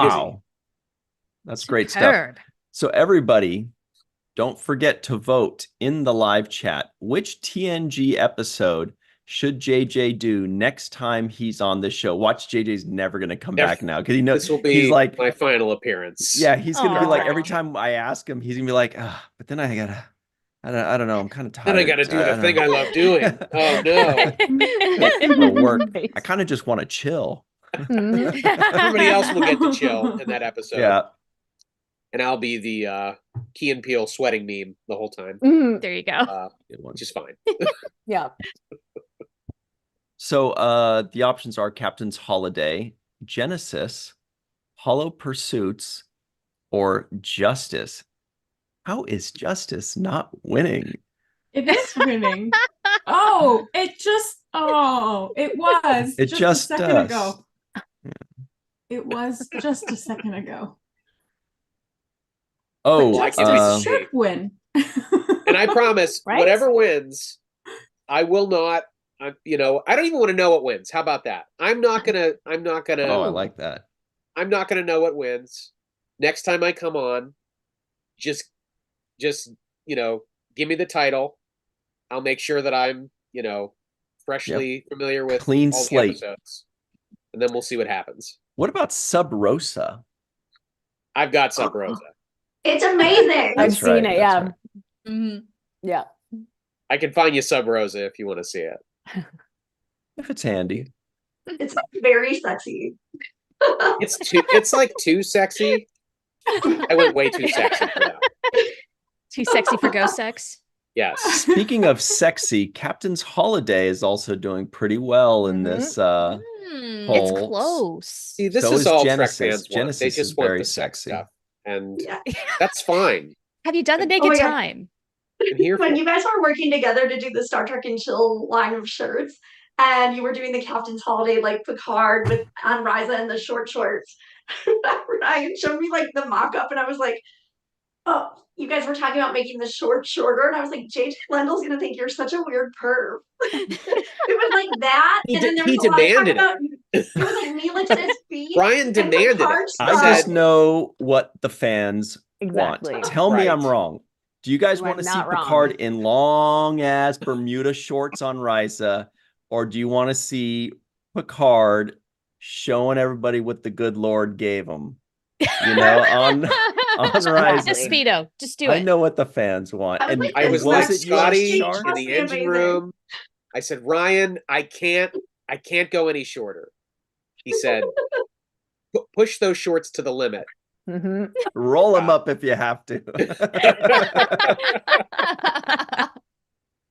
That's great stuff. So everybody, don't forget to vote in the live chat. Which TNG episode should JJ do next time he's on the show? Watch, JJ's never going to come back now, because he knows this will be he's like my final appearance. Yeah, he's going to be like, every time I ask him, he's going to be like, but then I don't know, I'm kind of tired. Then I got to do the thing I love doing. Oh no. Work. I kind of just want to chill. Everybody else will get to chill in that episode. Yeah. and I'll be the Key and Peele sweating meme the whole time, Mhm. There you go. Good one. which is fine. Yeah. So the options are Captain's Holiday, Genesis, Hollow Pursuits, or Justice. How is Justice not winning? It is winning. Oh, it was It just a just second does. ago. It was just a second ago. Oh, I can Justice see. should win. And I promise, Right? whatever wins, I will not. I don't even want to know what wins. How about that? I'm not gonna. oh, I like that. I'm not gonna know what wins. Next time I come on, just give me the title. I'll make sure that I'm freshly familiar with Clean all slate. the episodes, and then we'll see what happens. What about Sub Rosa? I've got Sub Rosa. It's amazing. I've That's seen right, it. that's Yeah. right. Mhm. Yeah. I can find you Sub Rosa if you want to see it. If it's handy. It's very sexy. It's like too sexy. I went way too sexy for that. Too sexy for ghost sex. Yes. Speaking of sexy, Captain's Holiday is also doing pretty well in this Mm. It's poll. close. See, this So is is all Genesis. Trek fans want. They Genesis just is want very the sex sexy. stuff, and Yeah. that's fine. Have you done the Oh naked my God. time? I'm here for When it. you guys were working together to do the Star Trek and Chill line of shirts, and you were doing the Captain's Holiday like Picard with on Ryza and the short shorts, Ryan showed me like the mock-up, and I was like, "Oh, you guys were talking about making the short shorter," and I was like, "JJ Lendel's gonna think you're such a weird perv." It was like that, He and then there he was a lot of talk demanded it. about it was like Neelix's feet. Brian and demanded it. Picard's I said- just know what the fans Exactly. want. Tell me I'm Right. wrong. Do you guys You are want to see not wrong. Picard in long ass Bermuda shorts on Risa, or do you want to see Picard showing everybody what the good Lord gave him? On Risa. Just Speedo. Just do I it. know what the fans want. I was And, like, I and was what like was it you asked, Scotty Char? in the engine Amazing. room. I said, Ryan, I can't go any shorter. He said, push those shorts to the limit. Mhm. Roll them up if you have to.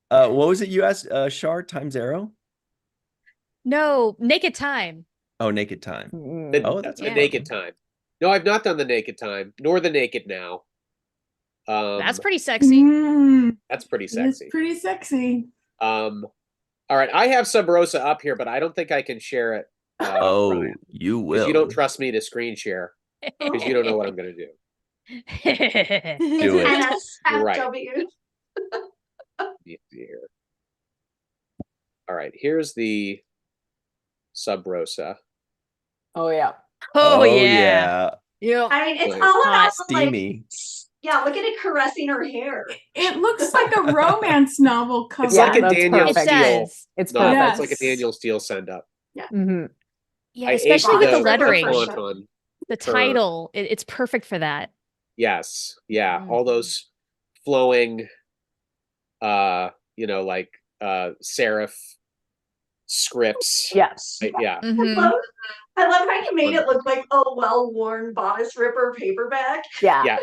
What was it you asked, Char times arrow? No, naked time. Oh, naked time. Mm. Oh, that's the a good naked one. time. No, I've not done the naked time, nor the naked now. That's pretty sexy. That's pretty It's sexy. pretty sexy. All right, I have Sub Rosa up here, but I don't think I can share it. Oh, Ryan, you 'cause will. you don't trust me to screen share because you don't know what I'm going to do. Do it. NSFW. Let me see here. All right, here's the Sub Rosa. Oh yeah. Oh, yeah. Yeah. I mean, it's Like, all about like, Steamy. yeah, look at it caressing her hair. It looks like a romance novel cover. It's Yeah, like a that's Daniel perfect. It Steele does. It's novel. perfect. It's like a Daniel Steele send up. Mhm. Yeah, I especially ate with the the lettering. font on. The title, it's perfect for that. Yes, yeah, Mm. all those flowing, like serif scripts. Yes. Yeah. Mhm. I love how you made it look like a well-worn bodice ripper paperback. Yeah. Yeah.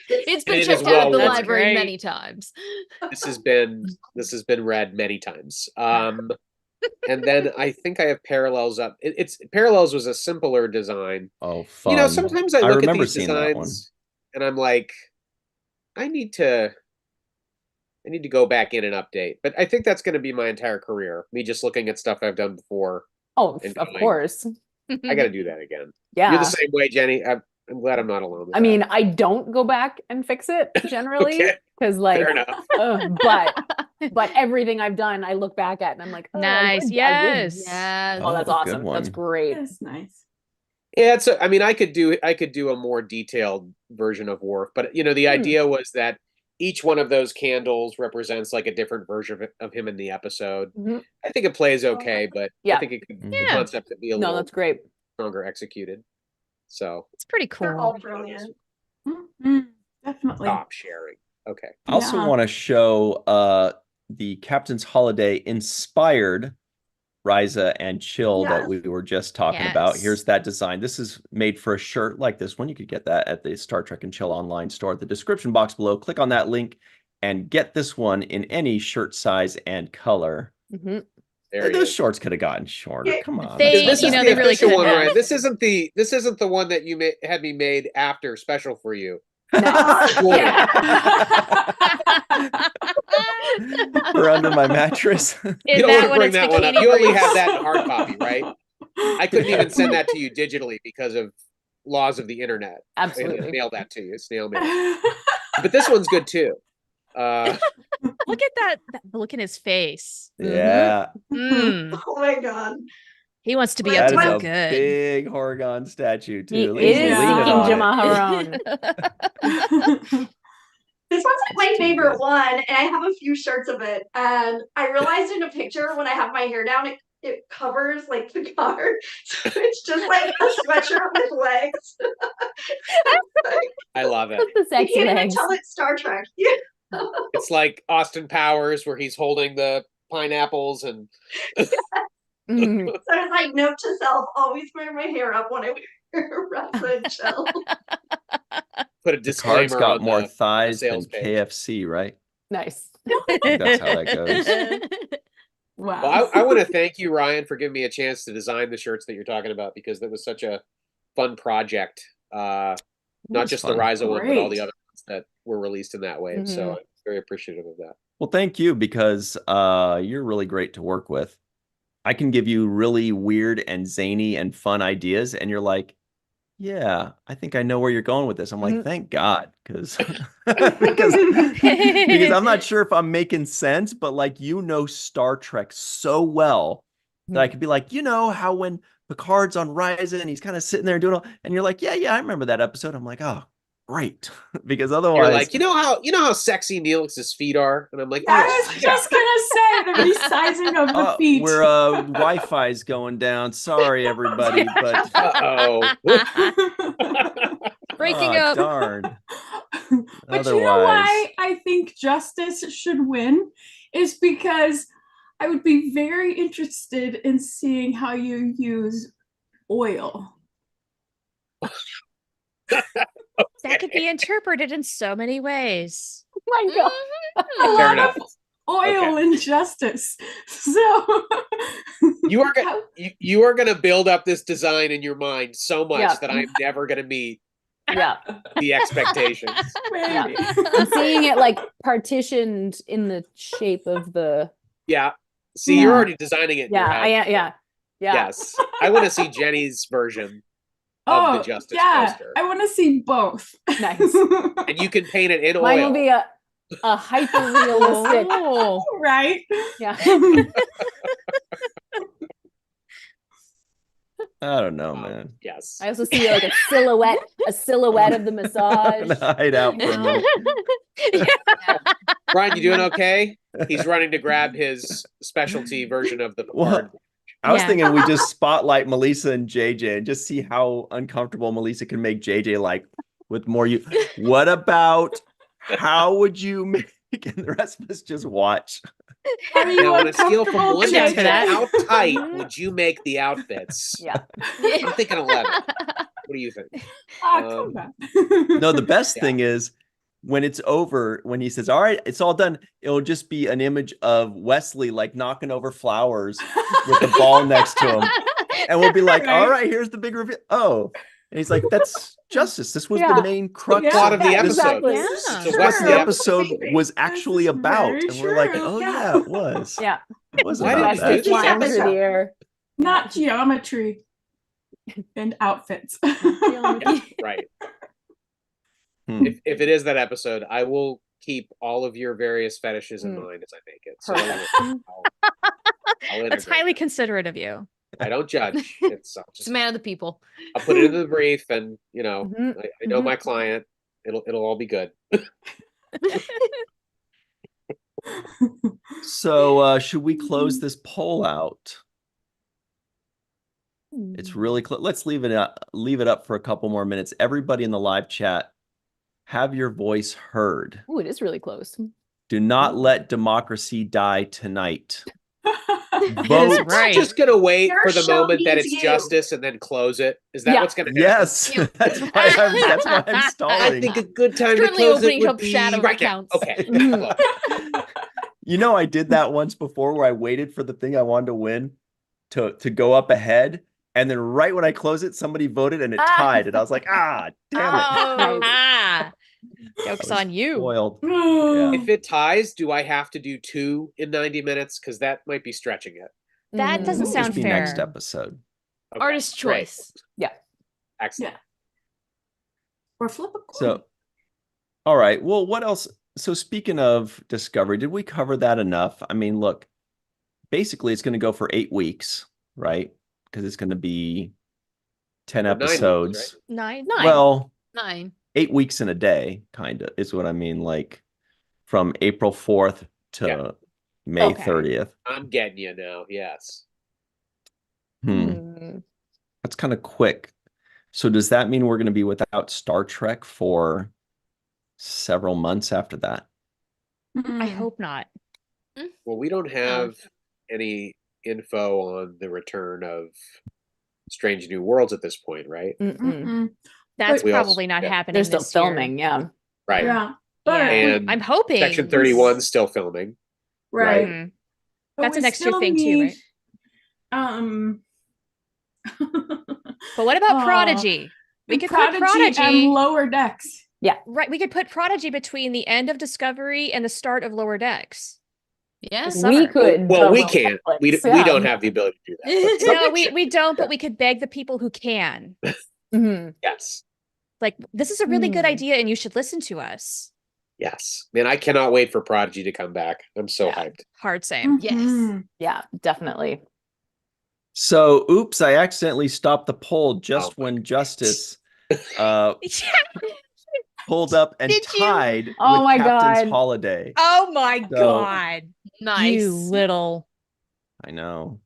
It's been It is checked out well at the worn. library Great. many times. This has been read many times. And then I think I have Parallels up. It's Parallels was a simpler design. Oh, fun. Sometimes I look at remember these seeing that one. designs and I'm like, I need to go back in and update. But I think that's going to be my entire career. Me just looking at stuff I've done before. Oh, And of going, course. I got to do that again. Yeah. You're the same way, Jenny. I'm glad I'm not alone with I that. mean, I don't go back and fix it generally Okay, because, like, fair enough. but everything I've done, I look back at and I'm like, oh, Nice, I would- yes. Yeah. Oh, that's Oh, good awesome. That's one. great. That's nice. Yeah, I mean, I could do a more detailed version of Worf, but the idea was that each one of those candles represents like a different version of him in the episode. Mhm. I think it plays okay, but Yeah. I think the Yeah. concept could be a No, little that's great. stronger executed. So It's pretty They're all cool. brilliant. Definitely. stop sharing. Okay. I also Yeah. want to show the Captain's Holiday inspired Riza and Chill that Yes. we were just talking about. Yes. Here's that design. This is made for a shirt like this one. You could get that at the Star Trek and Chill online store. The description box below. Click on that link and get this one in any shirt size and color. Mhm. There he Those is. shorts could have gotten shorter. Come on. They- This you is know, the they really official could one, have. Ryan. This isn't the one that you had me made after special for you. Yeah. We're under my mattress. Is You don't that want to when bring it's that one up. bikini You only briefs? have that in hard copy, right? I couldn't even send that to you digitally because of laws of the internet. I had to Absolutely. mail that to you, snail mail. But this one's good too. Look at that look in his face. Yeah. Mm, Oh my god. he wants to be That up That to is no a good. big Horgon statue He too. Look, he's is leaning seeking on it. Jamaharon. This one's like my It's too favorite good. one, and I have a few shirts of it. And I realized in a picture when I have my hair down, it covers like the card. So it's just like a sweatshirt with legs. I love it. The I sexy can't even legs. tell it's Star Trek. Yeah. It's like Austin Powers where he's holding the pineapples and Mhm. So it's like note to self: always wear my hair up when I wear Raza and Chill. put a The card's disclaimer got on more the thighs than sales page. KFC, right? Nice. That's how that goes. Wow. Well, I want to thank you, Ryan, for giving me a chance to design the shirts that you're talking about because that was such a fun project. Not was just fun. the Ryza one, but all the Great. other ones that were released in that wave. So I'm very appreciative of that. Well, thank you because you're really great to work with. I can give you really weird and zany and fun ideas, and you're like, yeah, I think I know where you're going with this. I'm like, thank God, because because I'm not sure if I'm making sense, but like Star Trek so well that I could be like, how when Picard's on Ryza and he's kind of sitting there doing all, and you're like, yeah, I remember that episode. I'm like, oh, great, because You're otherwise, like, you know how sexy Neelix's feet are, and I'm like, I oh, was yeah. just gonna say the resizing of the feet. where Wi-Fi's going down. Sorry, everybody, but Uh-oh. Breaking oh, up. darn. But you know why I think justice should win is because I would be very interested in seeing how you use oil. That could be interpreted in so many ways. Oh my God. A Fair lot enough. of oil and justice. So You are gonna build up this design in your mind so much Yeah. that I'm never gonna meet Yeah. the expectations. maybe. I'm seeing it like partitioned in the shape of the. Yeah. See, you're Yeah. already designing it in Yeah. your head. Yeah. Yes. I want to see Jenny's version of the Justice poster. I want to see both. Nice. And you can paint it in Mine oil. will be a hyper realistic. Oh. Right? Yeah. I don't know, man. Yes. I also see like a silhouette of the massage. Hide out for a minute. Brian, you doing okay? He's running to grab his specialty version of the Well, Picard. I was Yeah. thinking we just spotlight Melissa and JJ and just see how uncomfortable Melissa can make JJ like with more you. What about how would you make and the rest of us just watch? Are you Now, on a scale from uncomfortable, 1 to Check 10, that. how tight would you make the outfits? Yeah. I'm thinking 11. What do you think? Come on. No, the best Yeah. thing is when it's over, when he says, all right, it's all done, it'll just be an image of Wesley like knocking over flowers with the ball next to him. And we'll be like, all right, here's the big reveal. Oh. And he's like, that's justice. This was Yeah. the main crux Yeah. Plot of the episode. Exactly. Yeah. It's This is a what Wesley the episode. episode was actually This is about. very And we're like, true. oh, Yeah. yeah, it was. Yeah. It was Why about did you that. do this Flying through episode? the air. Not geometry and outfits. Yeah, right. Hmm. If it is that episode, I will keep all of your various fetishes in mind as I make it. So Perfect. I'll That's integrate highly them. considerate of you. I don't judge. It's I'll, It's just, a man of the people. I'll put it into the brief, and Mhm. I know my client. It'll all be good. So should we close this poll out? It's really close. Let's leave it up for a couple more minutes. Everybody in the live chat, have your voice heard. Ooh, it is really close. Do not let democracy die tonight. Vote. right. Just gonna wait Your for the show moment that needs it's you. justice and then close it. Is that Yeah. what's gonna happen? Yes, that's why I'm I stalling. think a good time to Currently close it opening would up be shadow right now. accounts. Okay. Mhm. You know, I did that once before where I waited for the thing I wanted to win to go up ahead. And then right when I close it, somebody voted and it tied. And I was like, damn it. Oh, Ah, I joke's was on you. spoiled. If it ties, do I have to do 2 in 90 minutes? Because that might be stretching it. That doesn't It'll sound just be fair. next episode. Okay, artist great. choice. Excellent. Yeah. Or flip a coin. So, all right. Well, what else? So speaking of Discovery, did we cover that enough? I mean, look, basically it's going to go for 8 weeks, right? Because it's going to be 10 Or 9 weeks, episodes. Nine. Well, 9. 8 weeks in a day, kind of, is what I mean. Like from April 4th to Yeah. May Okay. 30th. I'm getting you now. Yes. That's kind of quick. So does that mean we're going to be without Star Trek for several months after that? I hope not. Well, we don't have any info on the return of Strange New Worlds at this point, right? That's We also- probably not yeah. happening. They're still this year. filming, yeah. Right. Yeah. But Yeah. And I'm hoping. Section 31 's still filming. right. Mhm. But That's we a next year still thing too, right? need, But what about Aw. Prodigy? We could put and Prodigy. Lower Decks. Right, we could put Prodigy between the end of Discovery and the start of Lower Decks. Yes. Summer. We could. Well, but we we'll can't. Netflix, We yeah. don't have the ability to do that. But No, we don't, but we could beg the people who can. Mhm. yes. Like, this is a really good Hmm. idea and you should listen to us. Yes. Man, I cannot wait for Prodigy to come back. I'm so Yeah. hyped. Hard same. Yes. Mhm. Yeah, definitely. So, oops, I accidentally stopped the poll just Oh my when Justice Yeah. pulled up and Did you? tied Oh with my Captain's God. Holiday. Oh my So- God. Nice. You little. I know.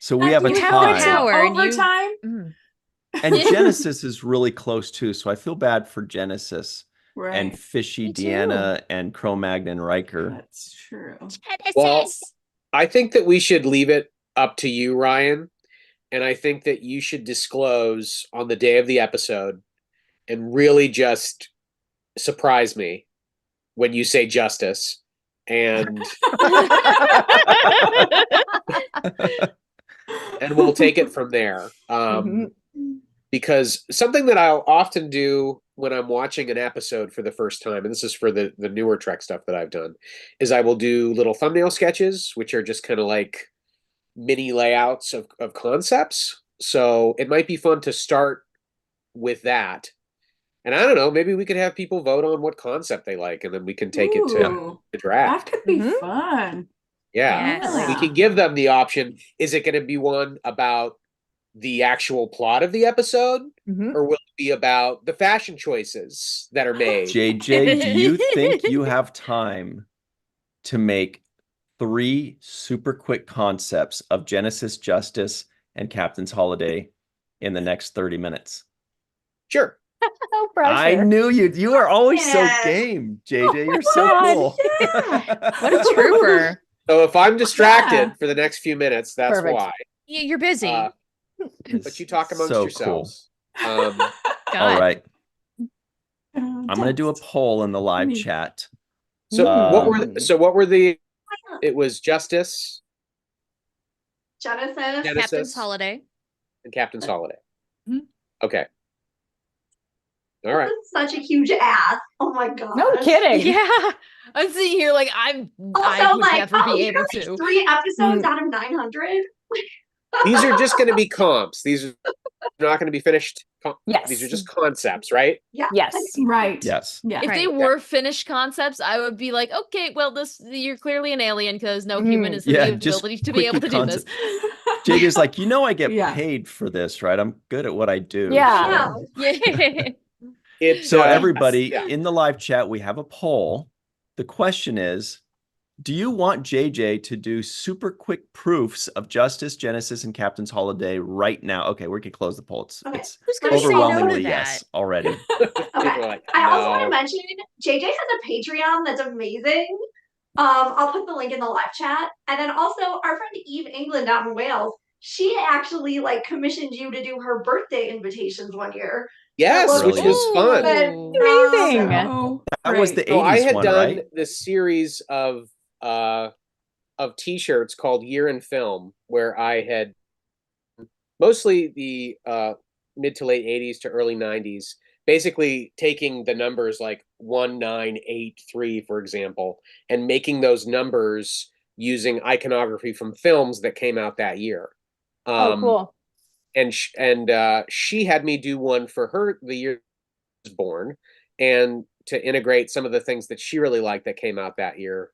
So we have a you have tie. the power and you- overtime. Mm. And Genesis is really close too. So I feel bad for Genesis Right. and Fishy Me too. Deanna and Cro-Magnon and Riker. That's true. Well, I think that we should leave it up to you, Ryan. And I think that you should disclose on the day of the episode and really just surprise me when you say justice. And and we'll take it from there. Mhm. Because something that I'll often do when I'm watching an episode for the first time, and this is for the newer Trek stuff that I've done, is I will do little thumbnail sketches, which are just kind of like mini layouts of concepts. So it might be fun to start with that. And I don't know, maybe we could have people vote on what concept they like, and then we can take it to Ooh, the draft. that could be Mhm. fun. Yeah. Yes. We can give them the option. Is it going to be one about the actual plot of the episode, Mhm. or will it be about the fashion choices that are made? JJ, do you think you have time to make 3 super quick concepts of Genesis, Justice, and Captain's Holiday in the next 30 minutes? Sure. No I pressure. knew you. You are always so Yes. game, JJ. You're so God. cool. What a trooper. So if I'm distracted Yeah. for the next few minutes, that's Perfect. why. You're busy. But you talk amongst So yourselves. All God. right. I'm going to do a poll in the live Me. chat. So what were Mm. so what were the? It was Justice, Genesis. Genesis. Captain's Holiday. and Captain's Holiday. Mhm. Okay. All right. This is such a huge ask. Oh my god. No kidding. Yeah. I'm sitting here like I Also, would like, never be you able know, to. 3 episodes Mm. out of 900. These are just going to be comps. These are not going to be finished. Yes. These are just concepts, right? Yeah. Yes. Right. Yes. Yeah. If they Right. were finished concepts, I would be like, okay, well, this you're clearly an alien because no human Mhm. is Yeah, the just ability to be able to quickie do this. JJ's like, I get Yeah. paid for this, right? I'm good at what I do. Yeah. so- Yeah. It's So everybody yeah. in the live chat, we have a poll. The question is, do you want JJ to do super quick proofs of Justice, Genesis, and Captain's Holiday right now? Okay, we can close the poll. Okay. It's Who's gonna say no to overwhelmingly that? yes already. Okay. People are like, I also want no. to mention JJ has a Patreon that's amazing. I'll put the link in the live chat. And then also our friend Eve England out in Wales, she actually like commissioned you to do her birthday invitations one year. Yes, which Brilliant. was fun. Amazing. So That was the great. So I 80s had one, done right? this series of T-shirts called Year in Film, where I had mostly the mid to late 80s to early 90s, basically taking the numbers like 1983, for example, and making those numbers using iconography from films that came out that year. Oh, cool. And she had me do one for her the year she was born, and to integrate some of the things that she really liked that came out that year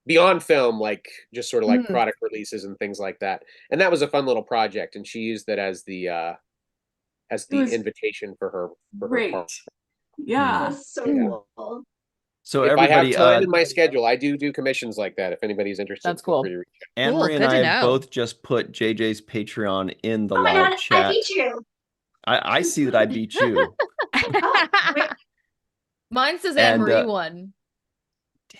beyond film, like just sort of like Mhm. product releases and things like that. And that was a fun little project, and she used that as the was invitation for her Great. part. Yeah. That's so Yeah. cool. So If I have everybody, time in my schedule, I do commissions like that. If anybody's interested, That's feel cool. free to reach out. Anne Cool, Marie and good to I have know. both just put JJ's Patreon in the Oh my live god, I chat. beat you. I see that I beat you. Oh, wait. Mine says And, Anne Marie won.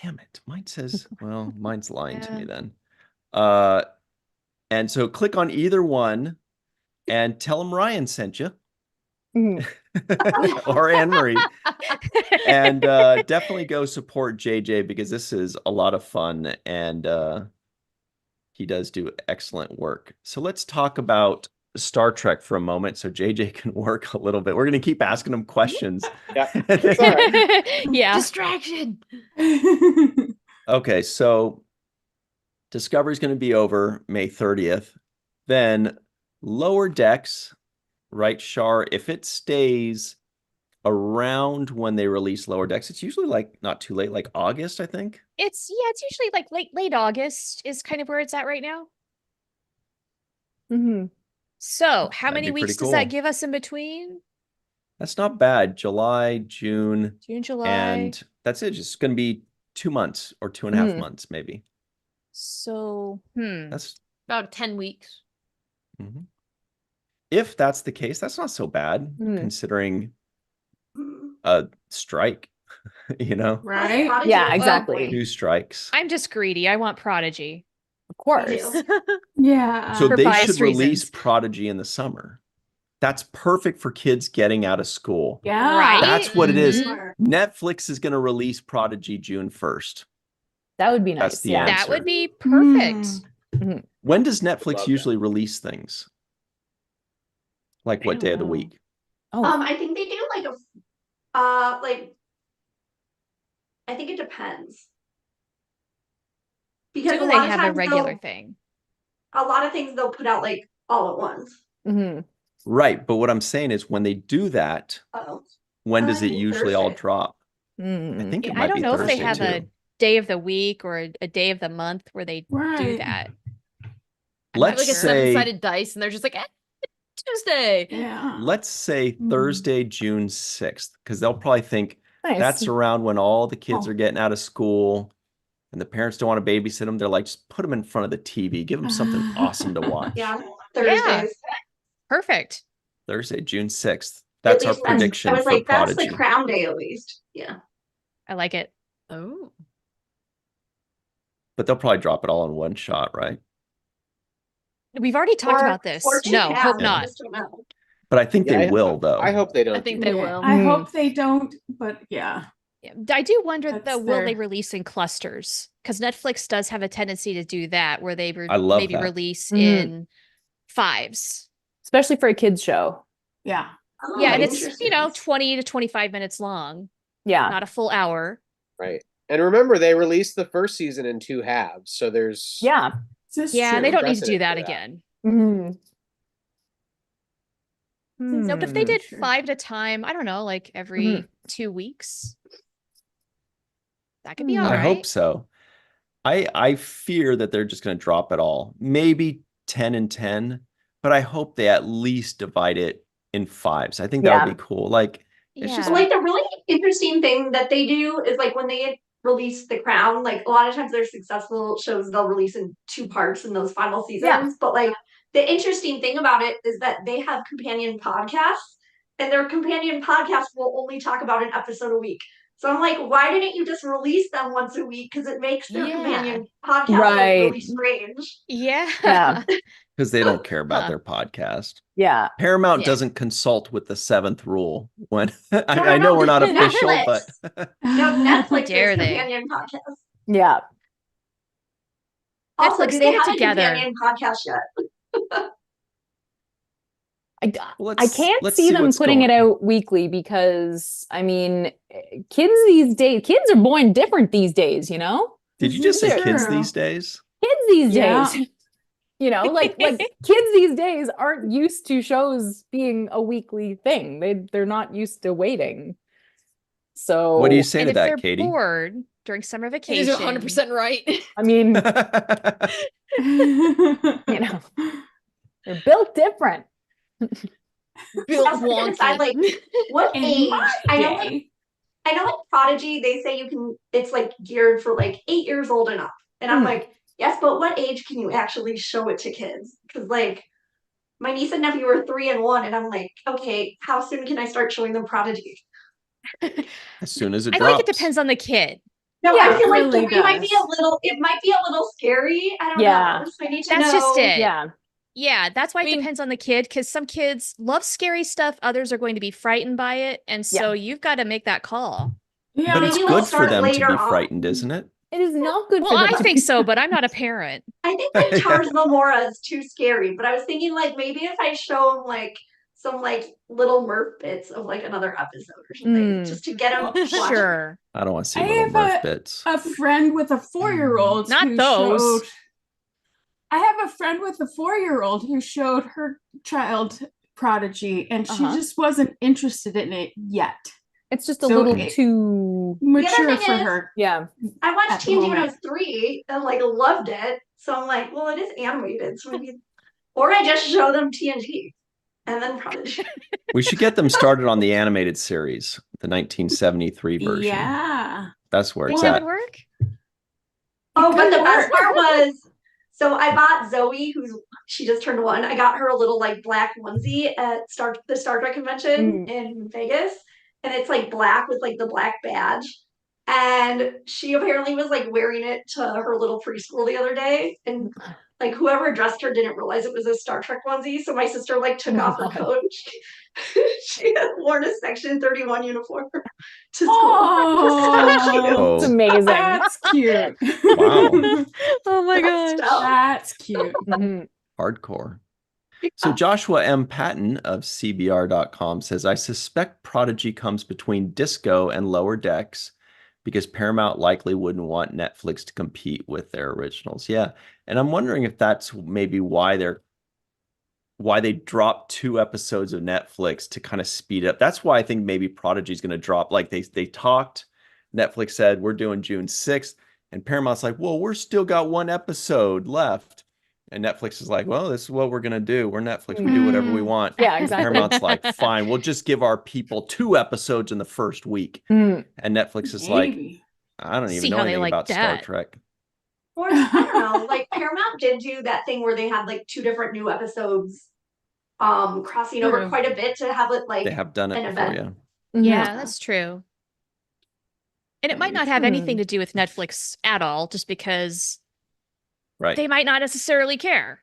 Damn it. Mine says, well, mine's lying to me Yeah. then. And so click on either one and tell them Ryan sent you Mhm. or Anne Marie. And definitely go support JJ because this is a lot of fun and he does do excellent work. So let's talk about Star Trek for a moment so JJ can work a little bit. We're going to keep asking him questions. Yeah, it's all right. Yeah. Distraction. Okay, so Discovery's going to be over May 30th. Then Lower Decks, right, Shar, if it stays around when they release Lower Decks, it's usually like not too late, like August, I think. It's usually like late August is kind of where it's at right now. Mhm. So how That'd many be pretty weeks does that cool. give us in between? That's not bad. July, June, June, July. and that's it. It's going to be 2 months or 2.5 Mhm. months, maybe. So That's About 10 weeks. mhm. If that's the case, that's not so bad Mhm. considering Mm. a strike, you know, Right? Prodigy Yeah, at some exactly. point. 2 strikes. I'm just greedy. I want Prodigy. Of course. too. Yeah. So For they biased should release reasons. Prodigy in the summer. That's perfect for kids getting out of school. Yeah. Right? That's what it is. Mhm. Smart. Netflix is going to release Prodigy June 1st. That would be That's nice. the Yeah. That would answer. be perfect. Mm. When does love Netflix that. usually release things? Like what I day of the don't know. week? Oh, I think they do like like I think it depends. Because Do a they lot of have a times regular thing? a lot of things they'll put out like all at once. mhm. Right. But what I'm saying is when they do that, Oh. when does I it think usually all Thursday. drop? I Mm. think Yeah, it I might don't be know if they Thursday have a too. day of the week or a day of the month where they do Right. that. I have Let's like a say seven-sided dice, and they're just like, Tuesday. Yeah. let's say Mhm. Thursday, June 6th, because they'll probably think Nice. that's around when all the kids Oh. are getting out of school and the parents don't want to babysit them. They're like, just put them in front of the TV, give them something awesome to watch. Yeah. Thursdays. Perfect. Thursday, June 6th. At That's our least that's, I prediction was for like, that's the Prodigy. crown day at least. Yeah. I like it. Oh. But they'll probably drop it all in one shot, right? We've already talked Or- about this. or two No, hope halves, I not. just don't know. But I think Yeah, they will, though. I hope they don't. I think do they that. will. I Mhm. hope they don't, but yeah. Yeah, I do wonder That's though, will they their- release in clusters? Because Netflix does have a tendency to do that, where they I love maybe that. release Mhm. in fives. Especially for a kids show. Yeah. Oh, Yeah, and it's interesting. 20 to 25 minutes long, Yeah. not a full hour. Right. And remember, they released the first season in 2 halves, so there's Yeah. This is Yeah, true. they don't need to do precedent that for that. again. Mhm. No, but if they Hmm. did Sure. 5 at a time, I don't know, like every 2 weeks, that could be Hmm. all I right. hope so. I fear that they're just going to drop it all. Maybe 10 and 10, but I hope they at least divide it in fives. I think that Yeah. would be cool. Like, it's just Yeah. Like the really interesting thing that they do is like when they release The Crown, like a lot of times their successful shows they'll release in 2 parts in those final seasons. Yeah. But like the interesting thing about it is that they have companion podcasts, and their companion podcasts will only talk about an episode a week. So I'm like, why didn't you just release them once a week? Because it makes their Yeah. companion podcast look Right. really strange. Yeah. Yeah. Because they don't care about Huh. their podcast. Yeah. Paramount Yeah. doesn't consult with the seventh rule when No, I know we're not this is official, Netflix. but No, How Netflix's dare they? companion podcast. Yeah. Also, Netflix, do they get it have together. a companion podcast yet? I can't let's see them what's putting going- it out weekly because I mean, kids these days, kids are born different these days, you know? Did you just say kids True. these days? Kids these Yeah. days. You know, like kids these days aren't used to shows being a weekly thing. They're not used to waiting. So What do you say And to if that, they're Katie? bored during summer It vacation, is 100% right. I mean, you know, they're built different. Built I was gonna decide, like, wonky. what In age? my I know, like, day, Prodigy, they say you can, it's like geared for like 8 years old and up. And I'm Mhm. like, yes, but what age can you actually show it to kids? Because like my niece and nephew are 3 and 1, and I'm like, okay, how soon can I start showing them Prodigy? As soon as it I drops. think it depends on the kid. No, Yeah, I feel it like really 3 might be does. it might be a little scary. I don't Yeah. know. So I need to That's know. just it. Yeah. Yeah, that's why I it mean- depends on the kid, because some kids love scary stuff, others are going to be frightened by it, and so you've got to make that call. yeah, But it's Maybe we'll good for start them to later be on. frightened, isn't it? It is not good Well, for them I to think be so, but I'm not a parent. I think like Charles Mamora is too scary, but I was thinking like maybe if I show him like some like little Murph bits of like another episode or something, Mm. just to get him watching. Sure. I don't want to see I little have Murph bits. a friend with a 4-year-old Not who those. showed. I have a friend with a 4-year-old who showed her child Prodigy, and she Uh-huh. just wasn't interested in it yet. It's just a So little it- too Mature thing for is- her. yeah. I At watched the TNG when I moment. was 3 and like loved it. So I'm like, well, it is animated, so maybe, or I just show them TNG and then Prodigy. We should get them started on the animated series, the 1973 version. Yeah. That's where Think it's that at. would work? Oh, but could the best work. part was, so I bought Zoe, she just turned 1. I got her a little like black onesie at the Star Trek convention in Vegas, and it's like black with like the black badge. And she apparently was like wearing it to her little preschool the other day, and like whoever dressed her didn't realize it was a Star Trek onesie. So my sister like took Oh my off her God. coat. She had worn a Section 31 uniform to school. Oh, It's Oh. amazing. that's cute. Wow. Oh my That's gosh. dope. That's cute. Mhm. Hardcore. So Joshua M. Patton of CBR.com says, I suspect Prodigy comes between Disco and Lower Decks because Paramount likely wouldn't want Netflix to compete with their originals. Yeah. And I'm wondering if that's maybe why they dropped 2 episodes of Netflix to kind of speed up. That's why I think maybe Prodigy is going to drop. Like they talked, Netflix said, we're doing June 6th. And Paramount's like, well, we're still got 1 episode left. And Netflix is like, well, this is what we're going to do. We're Netflix. We do whatever we want. Yeah, exactly. Paramount's like, fine, we'll just give our people 2 episodes in the first week. Mm. And Netflix is like, Maybe. I don't even See know how they anything like about Star that. Trek. Or I don't know, like Paramount did do that thing where they had like 2 different new episodes crossing over True. quite a bit to have it like They have done it an before, event. yeah. Yeah, that's true. And it might not have anything Hmm. to do with Netflix at all, just because Right. they might not necessarily care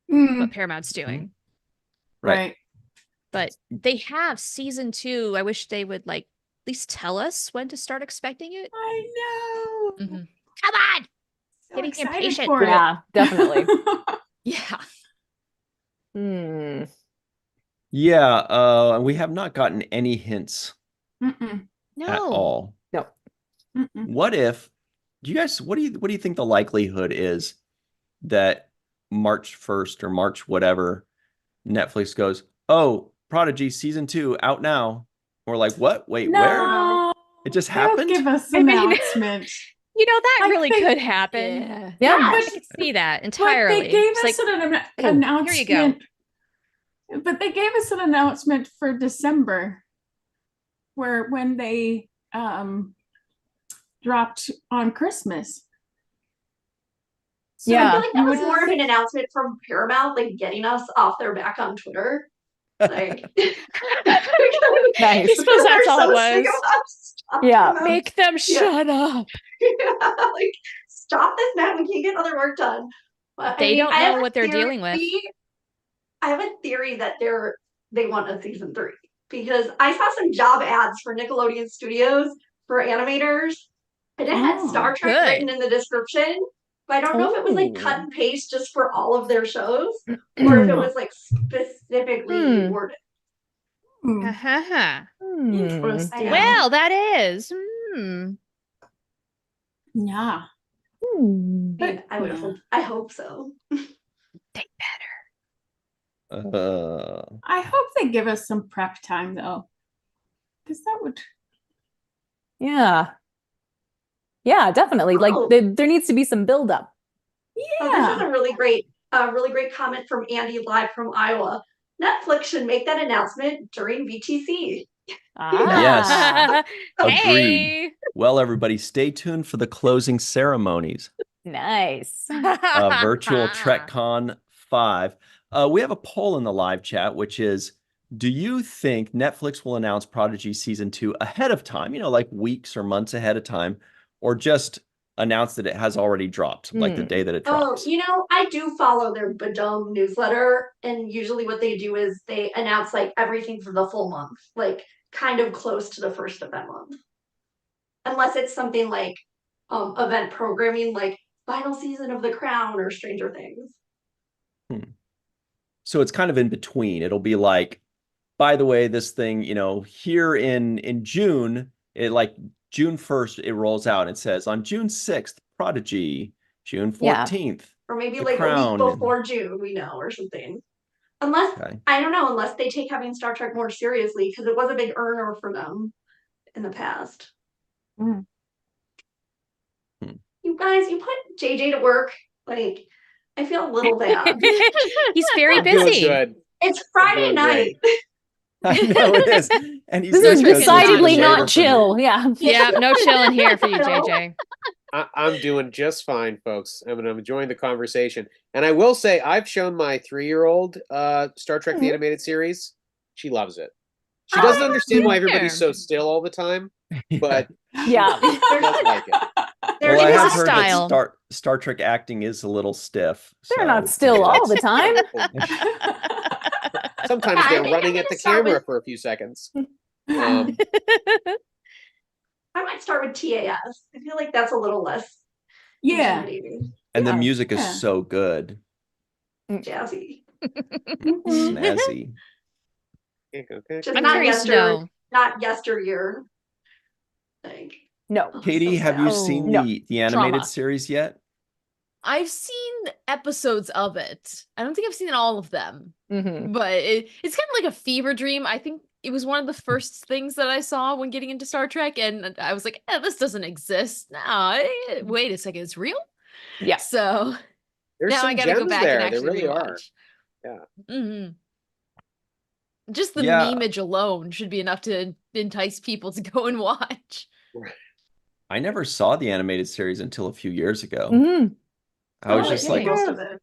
Mm, what Paramount's doing. right. But they have season 2. I wish they would like at least tell us when to start expecting it. I know. Mhm. Come on. So Getting excited impatient. for it. Yeah, definitely. Yeah. Hmm. Yeah, and we have not gotten any hints Mm-mm, No. at all. No. mm-mm. What if what do you think the likelihood is that March 1st or March whatever Netflix goes, "Oh, Prodigy season 2 out now." We're like, "What? Wait, where?" No. It just They'll happened? give us I mean- announcement. You know, that Like really they- could happen. Yeah. Yeah. I could see that entirely. But they gave It's us like, an oh, announcement. here you go. But they gave us an announcement for December, when they dropped on Christmas. So I Yeah. feel like that You was would more of think- an announcement from Paramount, like getting us off their back on Twitter. Like, Nice. You suppose that's all it They're so sick was. of us stopping Yeah. them. Make them shut up. Like, stop this, man. We can't get other work done. But I They mean, don't I have know a what they're dealing with. I have a theory that they want a season 3 because I saw some job ads for Nickelodeon Studios for animators, and it had Star Trek good. written in the description. But I don't know if it was like cut Oh. and paste just for all of their shows, or if it was like specifically worded. Ha-ha-ha. Interesting. Yeah. Well, that is. Yeah. I mean, I would Yeah. hope. I hope so. They better. I hope they give us some prep time though. Because that would Yeah. Yeah, definitely. Like Oh. there needs to be some buildup. Oh, this is a really great comment from Andy live from Iowa. Netflix should make that announcement during VTC. Ah. Agreed. Hey. Well, everybody, stay tuned for the closing ceremonies. Nice. Virtual TrekCon 5. We have a poll in the live chat, which is, do you think Netflix will announce Prodigy Season 2 ahead of time, like weeks or months ahead of time, or just announce that it has already dropped, like the day that it drops? I do follow their Badum newsletter, and usually what they do is they announce like everything for the full month, like kind of close to the first of that month. Unless it's something like event programming, like final season of The Crown or Stranger Things. So it's kind of in between. It'll be like, by the way, this thing, here in June, like June 1st, it rolls out. It says on June 6th, Prodigy, June 14th. Or maybe The like Crown. a week before June, we know, or something. Unless, I don't know, unless they take having Star Trek more seriously, because it was a big earner for them in the past. You guys, you put JJ to work. Like, I feel a little bad. He's very I'm doing busy. good. It's Friday doing night. I know it is. And he's This is gonna go decidedly to not the chill. Yeah. Yeah, no chilling here for you, JJ. I'm doing just fine, folks. I'm enjoying the conversation. And I will say, I've shown my 3-year-old Star Trek the Animated Series. She loves it. She doesn't understand why everybody's so still all the time, but Yeah. she does like it. Well, I It is have a heard style. that Star Trek acting is a little stiff. They're so- not still all the time. Sometimes Yeah, I they're think running I'm at the gonna start camera with- for a few seconds. I might start with TAS. I feel like that's a little less Yeah. intimidating. And the Yeah. music is Yeah. so good. Jazzy. Snazzy. Just I'm not curious to know. not yesteryear. Like, No. Katie, so have you sad. seen No. the animated Trauma. series yet? I've seen episodes of it. I don't think I've seen all of them, Mhm. but it's kind of like a fever dream. I think it was one of the first things that I saw when getting into Star Trek, and I was like, this doesn't exist. No, wait a second, it's real? Yeah. So There's now I some gotta go gems back there. and actually There really are. rewatch. Yeah. Mm-hmm. Just the Yeah. memeage alone should be enough to entice people to go and watch. I never saw the animated series until a few years ago. Mhm. I was Oh, just yeah, like, most of it.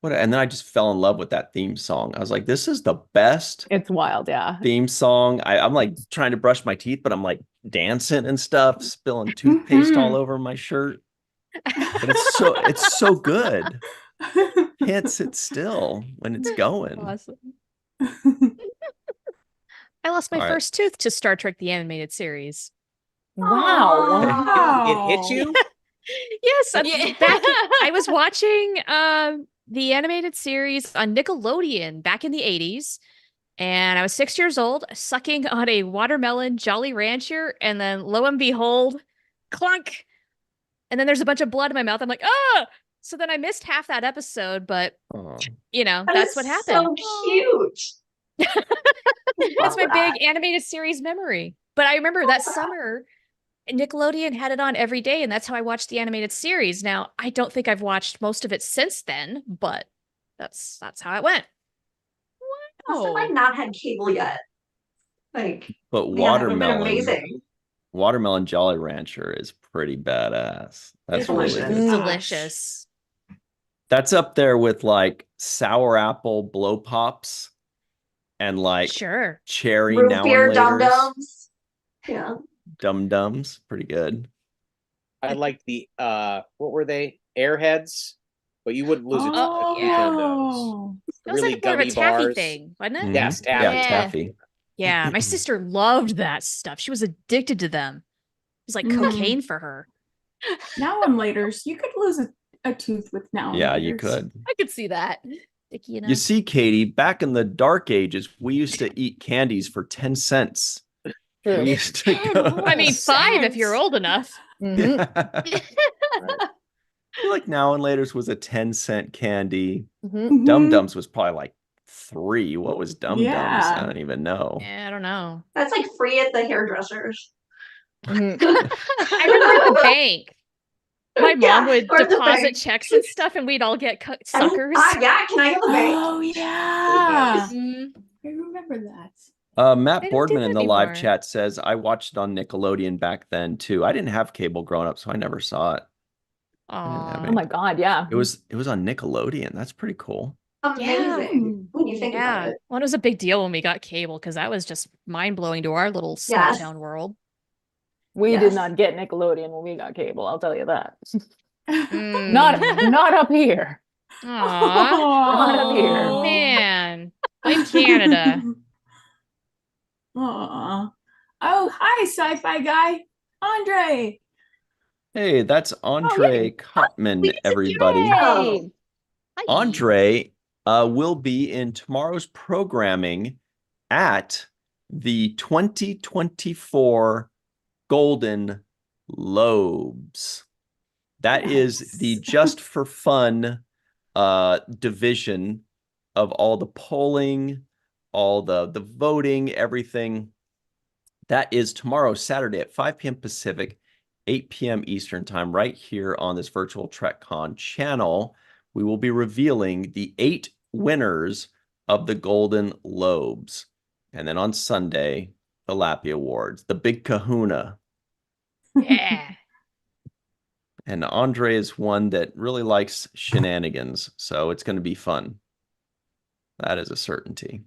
and then I just fell in love with that theme song. I was like, this is the best It's wild. Yeah. theme song. I'm like trying to brush my teeth, but I'm like dancing and stuff, spilling toothpaste all over my shirt. But it's so good. Can't sit still when it's going. Awesome. I lost my All right. first tooth to Star Trek the Animated Series. Wow. It hit you? Yes, Yeah. I was watching the animated series on Nickelodeon back in the 80s, and I was 6 years old, sucking on a watermelon Jolly Rancher, and then lo and behold, clunk. And then there's a bunch of blood in my mouth. I'm like, oh! So then I missed half that episode, but Oh. that's is what happened. So cute. That's my big animated series memory. But I remember that summer, Nickelodeon had it on every day, and that's how I watched the animated series. Now, I don't think I've watched most of it since then, but that's how it went. Must have like not had cable yet. Like, But man, that would've been watermelon, amazing. watermelon Jolly Rancher is pretty badass. That's It's really delicious. good. It's Gosh. delicious. That's up there with like sour apple blow pops. and like Sure. cherry Root now beer and dum later's. dums. Yeah. Dum Dums, pretty good. I like the what were they? Airheads, but you wouldn't lose a Oh, tooth on those. no. That was Really like more of a gummy taffy bars. thing, wasn't it? Mhm. Yes, Yeah, taffy. Yeah. taffy. Yeah, my sister loved that stuff. She was addicted to them. It was like Mm. cocaine for her. Now and later's. You could lose a tooth with now and Yeah, you later's. could. I could see that. Sticky enough. You see, Katie, back in the dark ages, we used to eat candies for 10 cents. True. We used to go. I mean, 5 if cents. you're old enough. Mhm. I feel like now and later's was a 10-cent candy. Mhm. Dum Mhm. Dums was probably like 3. What was Dum Dums? Yeah. I don't even know. Yeah, I don't know. That's like free at the hairdressers. Mhm. I remember at the bank, my mom Yeah, would or the deposit bank. checks and stuff, and we'd all get And, suckers. yeah, can I get the bank? Oh, yeah. Mm. I remember that. Matt They don't do Boardman in that the live anymore. chat says, I watched it on Nickelodeon back then too. I didn't have cable growing up, so I never saw it. didn't have Aw. Oh my God, yeah. It was on Nickelodeon. That's pretty cool. Amazing when you think about Yeah. it. Well, it was a big deal when we got cable because that was just mind blowing to our little small Yes. town world. We Yes. did not get Nickelodeon when we got cable, I'll tell you that. Mm. Not up here. Aw. Not up here. Oh, man. Blame Canada. Aw. Oh, hi, sci-fi guy. Andre. Hey, that's Andre Kotman, everybody. Oh. Hi. Andre will be in tomorrow's programming at the 2024 Golden Lobes. That is the Yes. just for fun division of all the polling, all the voting, everything. That is tomorrow, Saturday at 5 p.m. Pacific, 8 p.m. Eastern time, right here on this virtual TrekCon channel. We will be revealing the 8 winners of the Golden Lobes. And then on Sunday, the Lappy Awards, the big kahuna. Yeah. And Andre is one that really likes shenanigans, so it's going to be fun. That is a certainty.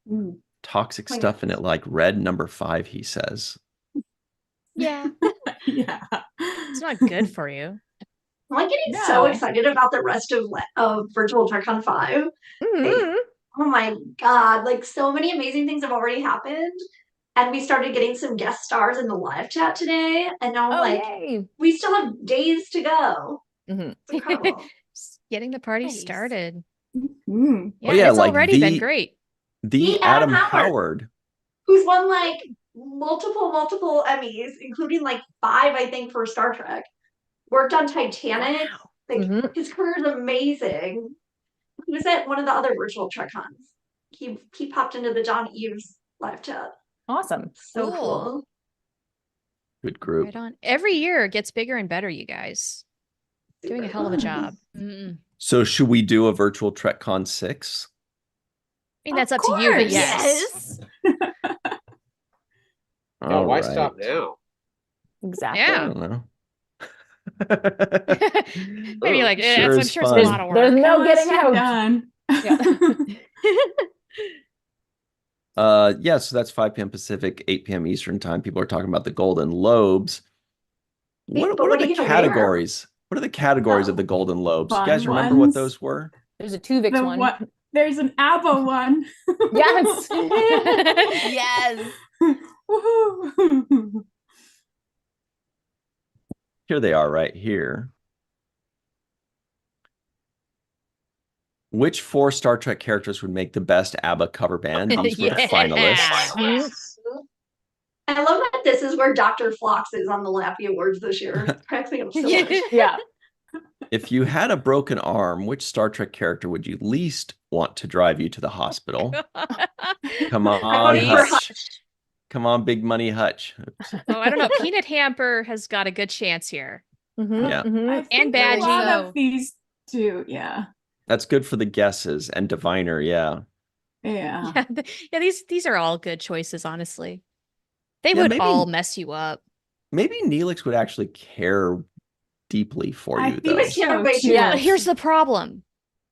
Mm. Toxic My stuff in it like red number 5, he says. Yeah. Yeah. It's not good for you. I'm like getting so No. excited about the rest of Virtual TrekCon 5. Mhm. Oh my God, like so many amazing things have already happened. And we started getting some guest stars in the live chat today. And now I'm Oh, like, yay. we still have days to go. Mhm. It's incredible. Just getting the party Nice. started. Mm. Yeah, Oh, yeah, it's like already been the- great. The Adam Adam Howard. Howard. Who's won like multiple Emmys, including like 5, I think, for Star Trek. Worked on Titanic. Like Mhm. his career is amazing. He was at one of the other virtual TrekCons. He popped into the John Eves live chat. Awesome. So Cool. cool. Good group. Right on. Every year it gets bigger and better, you guys. Doing a hell of a job. Mm-mm. So should we do a virtual TrekCon 6? I mean, that's Of up to you, but course. yes. Yeah, All why right. stop now? Exactly. I Yeah. don't know. Maybe like, Sure I'm is sure it's a fun. lot of There's work. no Unless getting you're out. done. Yeah, so that's 5 p.m. Pacific, 8 p.m. Eastern time. People are talking about the Golden Lobes. What But are what are the you gonna categories? What are the categories of Oh. the Golden Lobes? You Fun guys remember what ones. those were? There's a Tuvix The one. what? There's an ABBA one. Yes. Yes. Woohoo. Here they are right here. Which 4 Star Trek characters would make the best ABBA cover band? These were the Yeah. finalists. Mhm. I love that this is where Dr. Phlox is on the Lappy Awards this year. It cracks me up so much. Yeah. If you had a broken arm, which Star Trek character would you least want to drive you to the hospital? Come I'm on, voting for Hutch. Come on, Big Money Hutch. Oops. Oh, I don't know. Peanut Hamper has got a good chance here. Mhm. Yeah. Mhm. I think a Badgie. lot So- of these too. Yeah. That's good for the guesses. And Diviner, yeah. Yeah. Yeah, yeah, these are all good choices, honestly. They Yeah, would maybe- all mess you up. Maybe Neelix would actually care deeply for I you, think though. so so way too. too Yes. But here's the problem.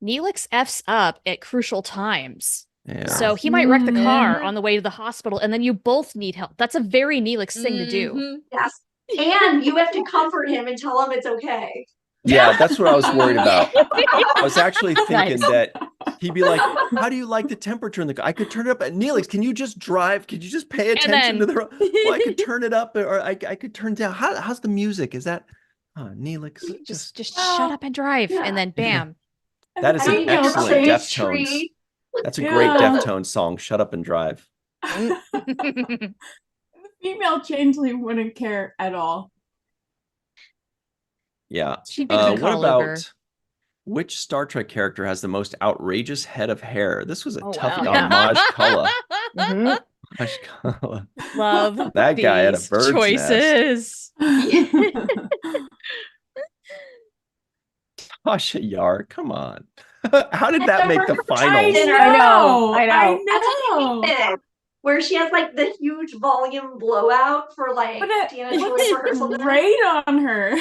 Neelix F's up at crucial times. Yeah. So he might wreck the car Mhm. on the way to the hospital, and then you both need help. That's a very Neelix thing to do. Mhm. Yes. And you have to comfort him and tell him it's okay. Yeah, that's what I was worried about. I was actually thinking Nice. that he'd be like, "How do you like the temperature in the car? I could turn it up." Neelix, can you just drive? Could you just pay attention to the road? Well, I could turn it up, or I could turn it down. How's the music? Is that Neelix? Just Well, shut up and drive, yeah. and then bam. That is I an mean, you're excellent shade Deftones. tree. That's a great Yeah. Deftones song. Shut up and drive. The female changeling wouldn't care at all. Yeah. She'd be good What call over. about which Star Trek character has the most outrageous head of hair? This was a Oh, toughie wow. on Maj Kula. Mhm. Maj Kula. Love That guy had a these bird's nest. choices. Tasha Yar, come on. How did that make the finals? I know. Where she has like the huge volume blowout for like But it Deanna Joy's looks rehearsal dinner. great on her.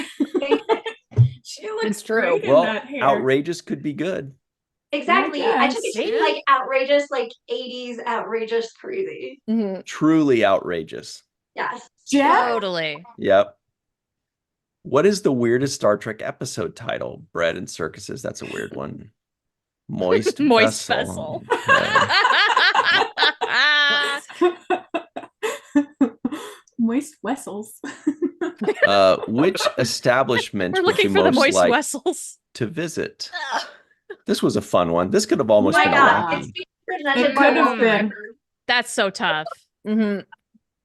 She looks It's true. great in Well, that hair. outrageous could be good. Exactly. Yeah, I took it to be maybe. like outrageous, like 80s outrageous crazy. Mhm. Truly outrageous. Yes. Jeff? Totally. Yep. What is the weirdest Star Trek episode title? Bread and Circuses. That's a weird one. Moist Moist Vessel. Vessel. Okay. Moist Wessels. Which establishment We're would you looking for the most moist like Wessels. to visit? This was a fun one. This could have almost Oh my been a god, lappy. it's being presented It by could have World been. Record. That's so tough. Mhm.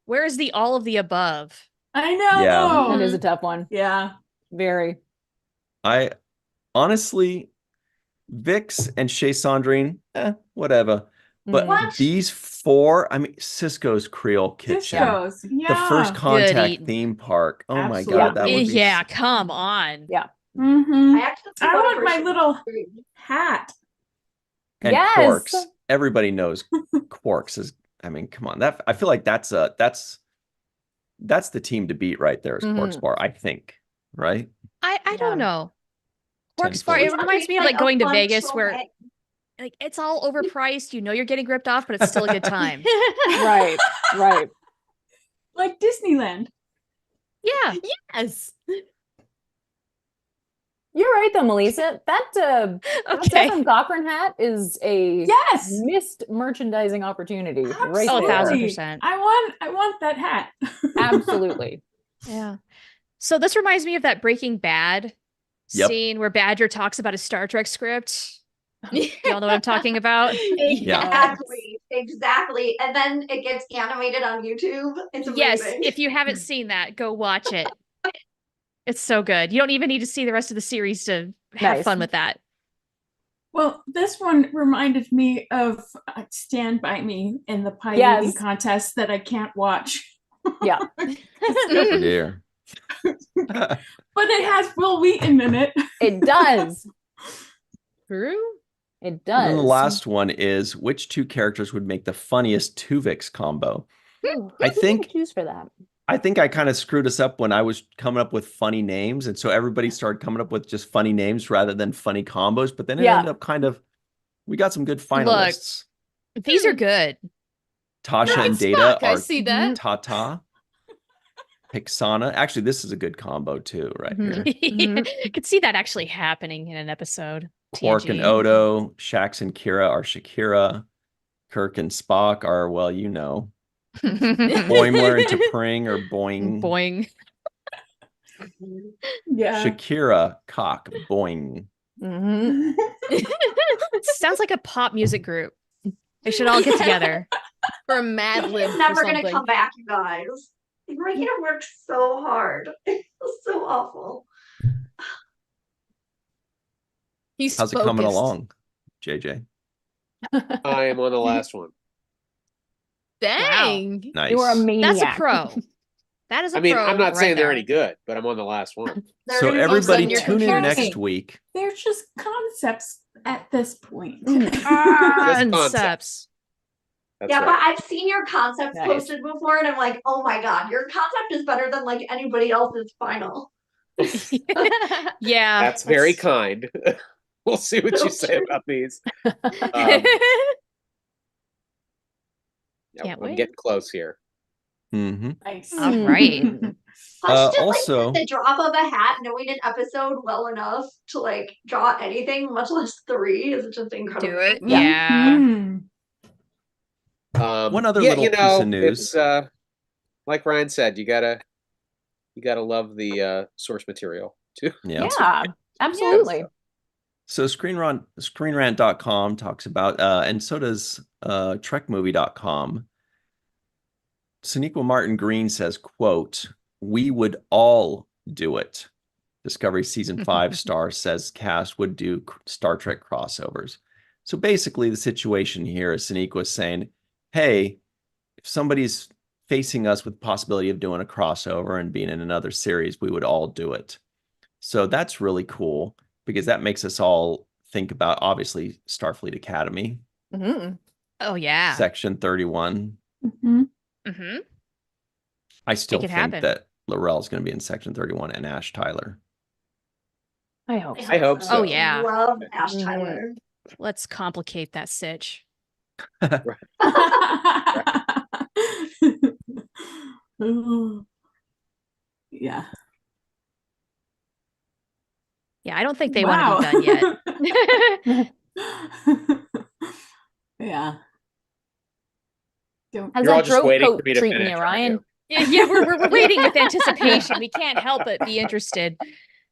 Where is the all of the above? I know. Yeah. That is a tough one. Yeah. Very. I honestly, Vix and Chez Sandrine, whatever. But Mhm. What? these four, I mean, Cisco's Creole Kitchen, Cisco's. Yeah. the first Contact eating. theme park. Oh my Absolutely. God, that would be Yeah, come on. Yeah. Mm-hmm. I actually I voted want for my Shane little Green. hat. And Yes. Quarks. Everybody knows Quarks is. I mean, come on. That I feel like that's the team to beat right there. Is Quarks Mhm. Bar? I think. Right. I Yeah. don't know. Quarks Tenfold. Bar, it reminds me of like a going to fun Vegas show where night. like it's all overpriced. You know you're getting ripped off, but it's still a good time. Right. Right. Like Disneyland. Yeah. Yes. You're right though, Melissa. That Okay. Stephen Cochran hat is a Yes. missed merchandising opportunity right Oh, there. 1000%. I want that hat. Absolutely. Yeah. So this reminds me of that Breaking Bad Yep. scene where Badger talks about a Star Trek script. Y'all know what I'm talking about? Exactly. Exactly. And then it gets animated on YouTube. It's amazing. Yes, if you haven't seen that, go watch it. It's so good. You don't even need to see the rest of the series to have Nice. fun with that. Well, this one reminded me of Stand By Me in the pie Yes. eating contest that I can't watch. Yeah. Oh dear. But it has Will Wheaton in it. It does. True. It And does. then the last one is which two characters would make the funniest Tuvix combo? I think choose for that. I kind of screwed us up when I was coming up with funny names, and so everybody started coming up with just funny names rather than funny combos. But then it Yeah. ended up kind of we got some good finalists. These are good. Tasha and Spock, Data I are see that. Tata. Pixana. Actually, this is a good combo too, right Mhm. here. You could see that actually happening in an episode. Quark and TNG. Odo, Shax and Kira are Shakira. Kirk and Spock are, well, you know. Boimler and T'Pring are Boing. Boing. Yeah. Shakira, cock, boing. Mhm. Sounds like a pop music group. They should all get together. For a Mad Lib. It's or never going to something. come back, you guys. You're making it work so hard. It's so awful. He's How's it coming focused. along, JJ? I am on the last one. Dang. Nice. You are a maniac. That's a pro. That is a I mean, pro. I'm not right saying they're there. any good, but I'm on the last one. They're So gonna be everybody so tune in good. next week. They're just concepts at this point. Concepts. That's Yeah, but right. I've seen your concepts Nice. posted before, and I'm like, oh my god, your concept is better than like anybody else's final. Yeah. That's very kind. We'll see what you say about these. Can't I'm wait. getting close here. Nice. All right. Plus, just also- like the drop of a hat, knowing an episode well enough to like draw anything, much less 3, is just incredible. Do it. Yeah. Yeah. Mhm. One other yeah, little you piece know, of news. it's like Ryan said, you gotta love the source material too. Yeah, absolutely. So ScreenRant.com talks about, and so does TrekMovie.com. Sonequa Martin Green says, quote, "We would all do it." Discovery Season 5 star says cast would do Star Trek crossovers. So basically the situation here is Sonequa saying, hey, if somebody's facing us with the possibility of doing a crossover and being in another series, we would all do it. So that's really cool because that makes us all think about, obviously, Starfleet Academy, Oh yeah. Section 31. Mhm. Mm-hmm. I still it think happen. that Laurel's going to be in Section 31 and Ash Tyler. I hope so. I hope so. Oh, yeah. Love Ash Mhm. Tyler. Let's complicate that sitch. Ooh. Yeah. Yeah, I don't think they Wow. want to be done yet. Yeah. Don't- How's You're all that just throat waiting for coat me to treating finish, you, aren't Ryan? you? Yeah, we're waiting with anticipation. We can't help but be interested.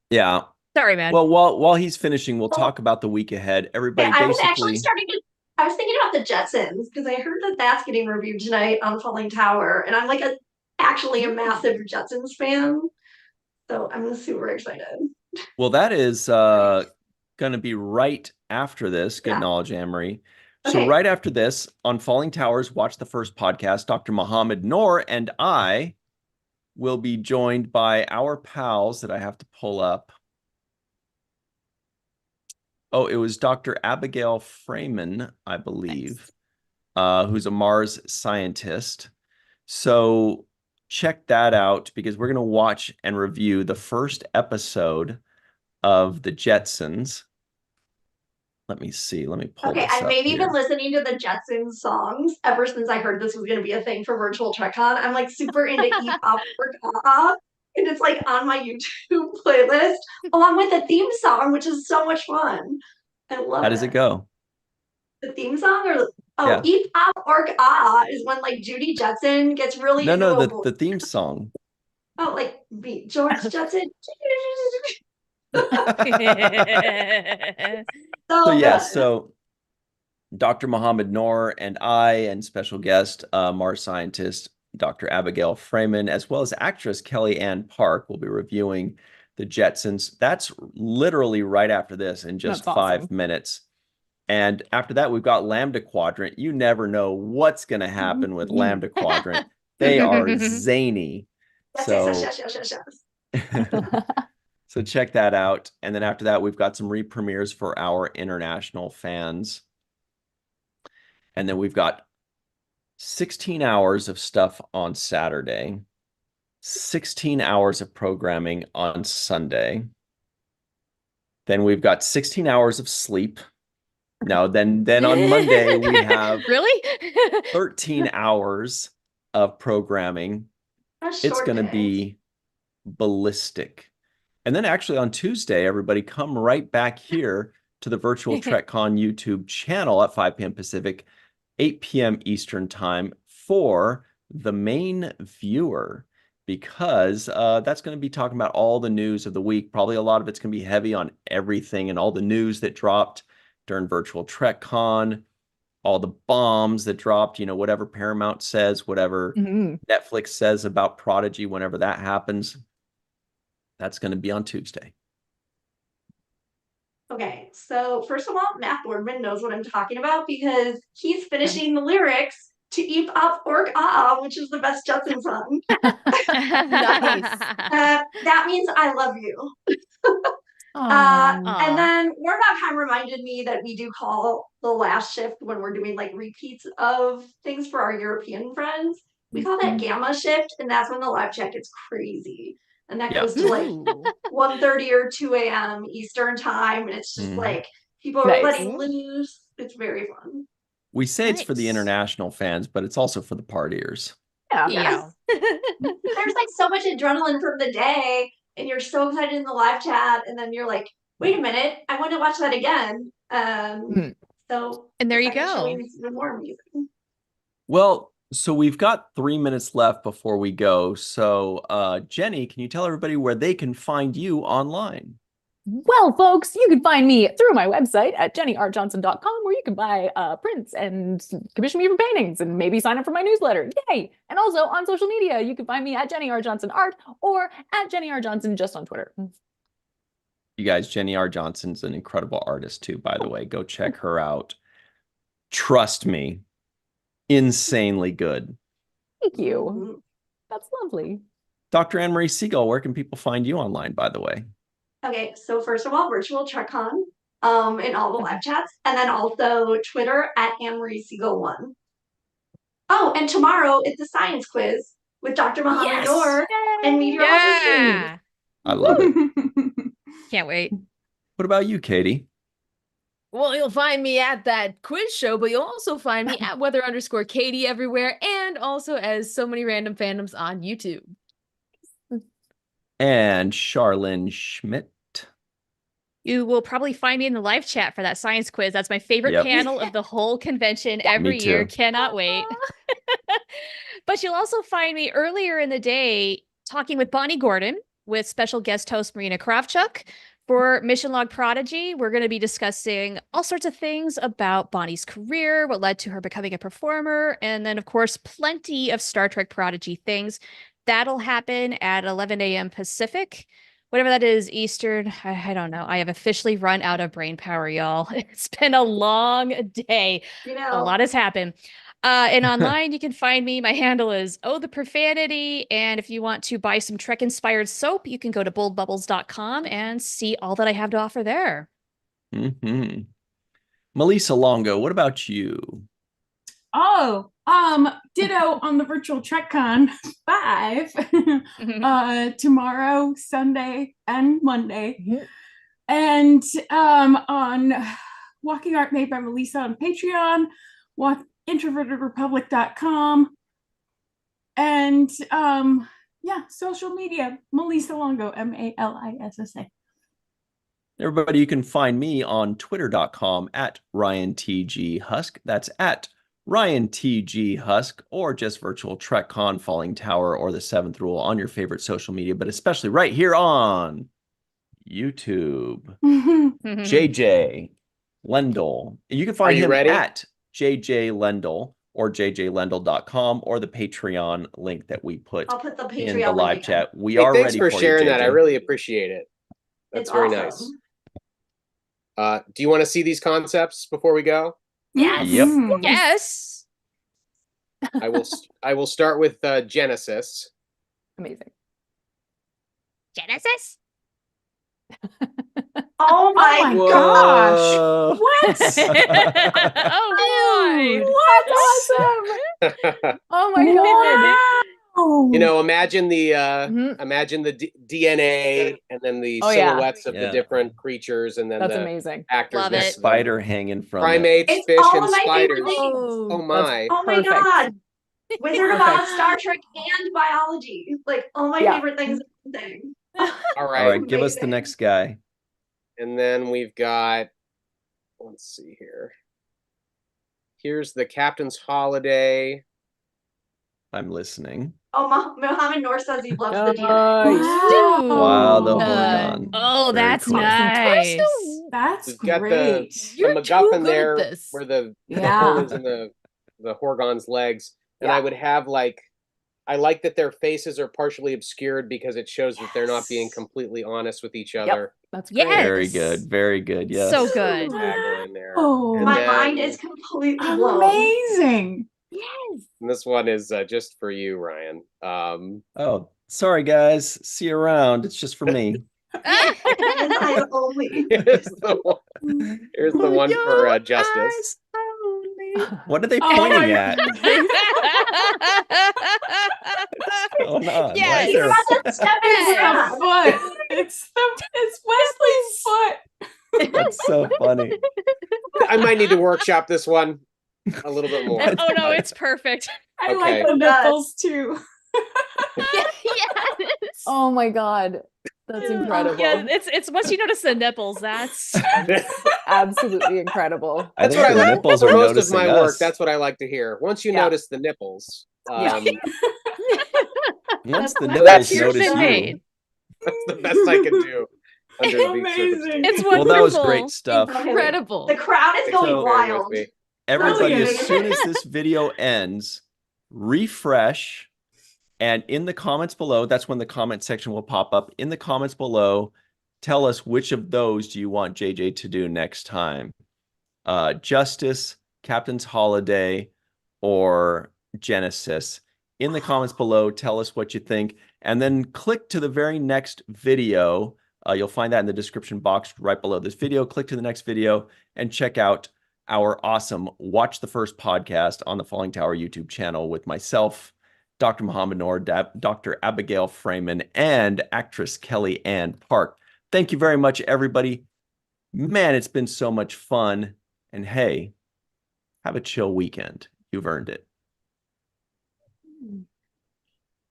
Yeah. Sorry, man. Well, while he's finishing, we'll talk about the week ahead. Everybody, I was actually basically, I was thinking about the Jetsons because I heard that that's getting reviewed tonight on Falling Tower, and I'm like actually a massive Jetsons fan, so I'm super excited. well, that is going to be right after this. Good Yeah. knowledge, Anne-Marie. So Okay. right after this, on Falling Towers, watch the first podcast. Dr. Mohammed Noor and I will be joined by our pals that I have to pull up. Oh, it was Dr. Abigail Freeman, I believe, who's a Mars scientist. So check that out because we're going to watch and review the first episode of the Jetsons. Let me see. Let me pull Okay, this I've up maybe here. been listening to the Jetsons songs ever since I heard this was going to be a thing for Virtual TrekCon. I'm like super into Eep Up or Gaga, and it's like on my YouTube playlist along with the theme song, which is so much fun. I love How does it go? The theme song or Yeah. Eep Up or Gaga is when like Judy Jetson gets really into No, a the theme song. Oh, like George Jetson. So good. so Dr. Mohammed Noor and I and special guest Mars scientist Dr. Abigail Freeman, as well as actress Kelly Ann Park, will be reviewing the Jetsons. That's literally right after this in just That's 5 awesome. minutes. And after that, we've got Lambda Quadrant. You never know what's going to happen with Lambda Quadrant. They are zany. Yes. So check that out. And then after that, we've got some re-premieres for our international fans. And then we've got 16 hours of stuff on Saturday, 16 hours of programming on Sunday. Then we've got 16 hours of sleep. Now, then on Monday, we have really 13 hours of programming. It's going to be ballistic. And then actually on Tuesday, everybody come right back here to the Virtual TrekCon YouTube channel at 5 p.m. Pacific, 8 p.m. Eastern time for the main viewer, because that's going to be talking about all the news of the week. Probably a lot of it's going to be heavy on everything and all the news that dropped during Virtual TrekCon, all the bombs that dropped, whatever Paramount says, whatever Netflix says about Prodigy, whenever that happens. That's going to be on Tuesday. Okay, so first of all, Matt Boardman knows what I'm talking about because he's finishing the lyrics to Eep Up Orc Ah, which is the best Jetson song. Nice. That means I love you. And then Warnockheim reminded me that we do call the last shift when we're doing like repeats of things for our European friends. We call that gamma shift, and that's when the live chat gets crazy. And that goes to like 1:30 or 2 a.m. Eastern time. And it's just like People are Nice. letting loose. It's very fun. We say it's for the Nice. international fans, but it's also for the partiers. Yeah. Yes. There's like so much adrenaline from the day, and you're so excited in the live chat, and then you're like, wait a minute, I want to watch that again. So And there the you second go. showing is even more amazing. Well, so we've got 3 minutes left before we go. So, Jenny, can you tell everybody where they can find you online? Well, folks, you can find me through my website at jennyrjohnson.com, where you can buy prints and commission me for paintings and maybe sign up for my newsletter. Yay! And also on social media, you can find me at Jenny R. Johnson Art or at Jenny R. Johnson just on Twitter. You guys, Jenny R. Johnson's an incredible artist too, by the way. Go check her out. Trust me, insanely good. Thank you. Mhm. That's lovely. Dr. Anne-Marie Siegel, where can people find you online, by the way? Okay, so first of all, virtual TrekCon in all the live chats, and then also Twitter at AnneMarieSiegel1. Oh, and tomorrow it's a science quiz with Dr. Muhammad Yes! Noor and meteorologist. Yeah. I love it. Can't wait. What about you, Katie? Well, you'll find me at that quiz show, but you'll also find me at weather_Katie everywhere, and also as so many random fandoms on YouTube. And Charlene Schmidt. You will probably find me in the live chat for that science quiz. That's my favorite Yep. panel of the whole convention every Me year. too. Cannot wait. But you'll also find me earlier in the day talking with Bonnie Gordon with special guest host Marina Kravchuk. For Mission Log Prodigy, we're going to be discussing all sorts of things about Bonnie's career, what led to her becoming a performer, and then, of course, plenty of Star Trek Prodigy things. That'll happen at 11 a.m. Pacific. Whatever that is, Eastern, I don't know. I have officially run out of brain power, y'all. It's been a long day. You A know, lot has happened. And online, you can find me. My handle is Oh the Profanity. And if you want to buy some Trek inspired soap, you can go to boldbubbles.com and see all that I have to offer there. Mm-hmm. Melissa Longo, what about you? Oh, ditto on the virtual TrekCon 5 tomorrow, Sunday, and Monday. Mhm. And on Walking Art Made by Melissa on Patreon, introvertedrepublic.com, and yeah, social media, Melissa Longo, Malissa. Everybody, you can find me on twitter.com at RyanTGHusk. That's at RyanTGHusk, or just virtual TrekCon, Falling Tower, or the Seventh Rule on your favorite social media, but especially right here on YouTube. JJ Lendl. You can find you him ready? at JJ Lendl or jjlendl.com, or the Patreon link that we put I'll put the Patreon in the live link chat. We Hey, are thanks ready for for sharing you, that. I JJ. really appreciate it. That's It's very awesome. nice. Do you want to see these concepts before we go? Yes. Yep. Yes. I will start with Genesis. Amazing. Genesis? Oh my my gosh! Whoa. What? Oh, boy. That's awesome. Oh my god. You know, imagine the Mhm. DNA and then the Oh, yeah. silhouettes of the Yeah. different creatures and then That's the amazing. actors Love next it. to them. Spider hanging from it. Primates, It's fish, all and of my favorite spiders. things. Oh my! Oh my Perfect. god! Wizard of Perfect. Oz, Star Trek, and biology. Like all my Yeah. favorite things. in one thing. All All right, right, give us the Amazing. next guy. and then we've got. Let's see here. Here's the Captain's Holiday. I'm listening. Oh, Mohammed Noor says he loves the DNA. Nice. Wow, the Dude. Horgon. Oh, Very that's cool. nice. That's We've got great. the You're too MacGuffin good there, at this. where the Yeah. hole is in the Horgon's legs, and I Yeah. would have like. I like that their faces are partially obscured because it shows that they're not being Yes. completely honest with each Yep. other. That's Yes. great. Very good. Very good. Yes. So good. Tagline there. Oh, And My then- mind is completely blown. amazing. And this one is just for you, Ryan. Oh, sorry, guys. See you around. It's just for me. His eyes only. Here's the one, here's the one for Justice. What are they Oh pointing my at? Going on? Yes. Why is He's there- about to step in his It's the ass. foot. It's Wesley's foot. That's so funny. I might need to workshop this one a little bit more. Oh no, it's perfect. I Okay. like the nipples too. Yes. Oh my God. That's incredible. Yeah, it's once you notice the nipples, that's Absolutely incredible. I That's think what I the like nipples for are most of my noticing work. us. That's what I like to hear. Once you Yeah. notice the nipples, Yeah. Once the That's nipples Cheers notice been you. made. that's the best I can do under these Amazing. circumstances. It's Well, that was wonderful. great stuff. Okay, Incredible. the crowd is Thanks for going bearing with wild. me. Everybody, as Brilliant. soon as this video ends, refresh. And in the comments below, that's when the comment section will pop up. In the comments below, tell us which of those do you want JJ to do next time. Justice, Captain's Holiday, or Genesis. In the comments below, tell us what you think. And then click to the very next video. You'll find that in the description box right below this video. Click to the next video and check out our awesome Watch the First podcast on the Falling Tower YouTube channel with myself, Dr. Muhammad Noor, Dr. Abigail Freeman, and actress Kelly Ann Park. Thank you very much, everybody. Man, it's been so much fun. And hey, have a chill weekend. You've earned it.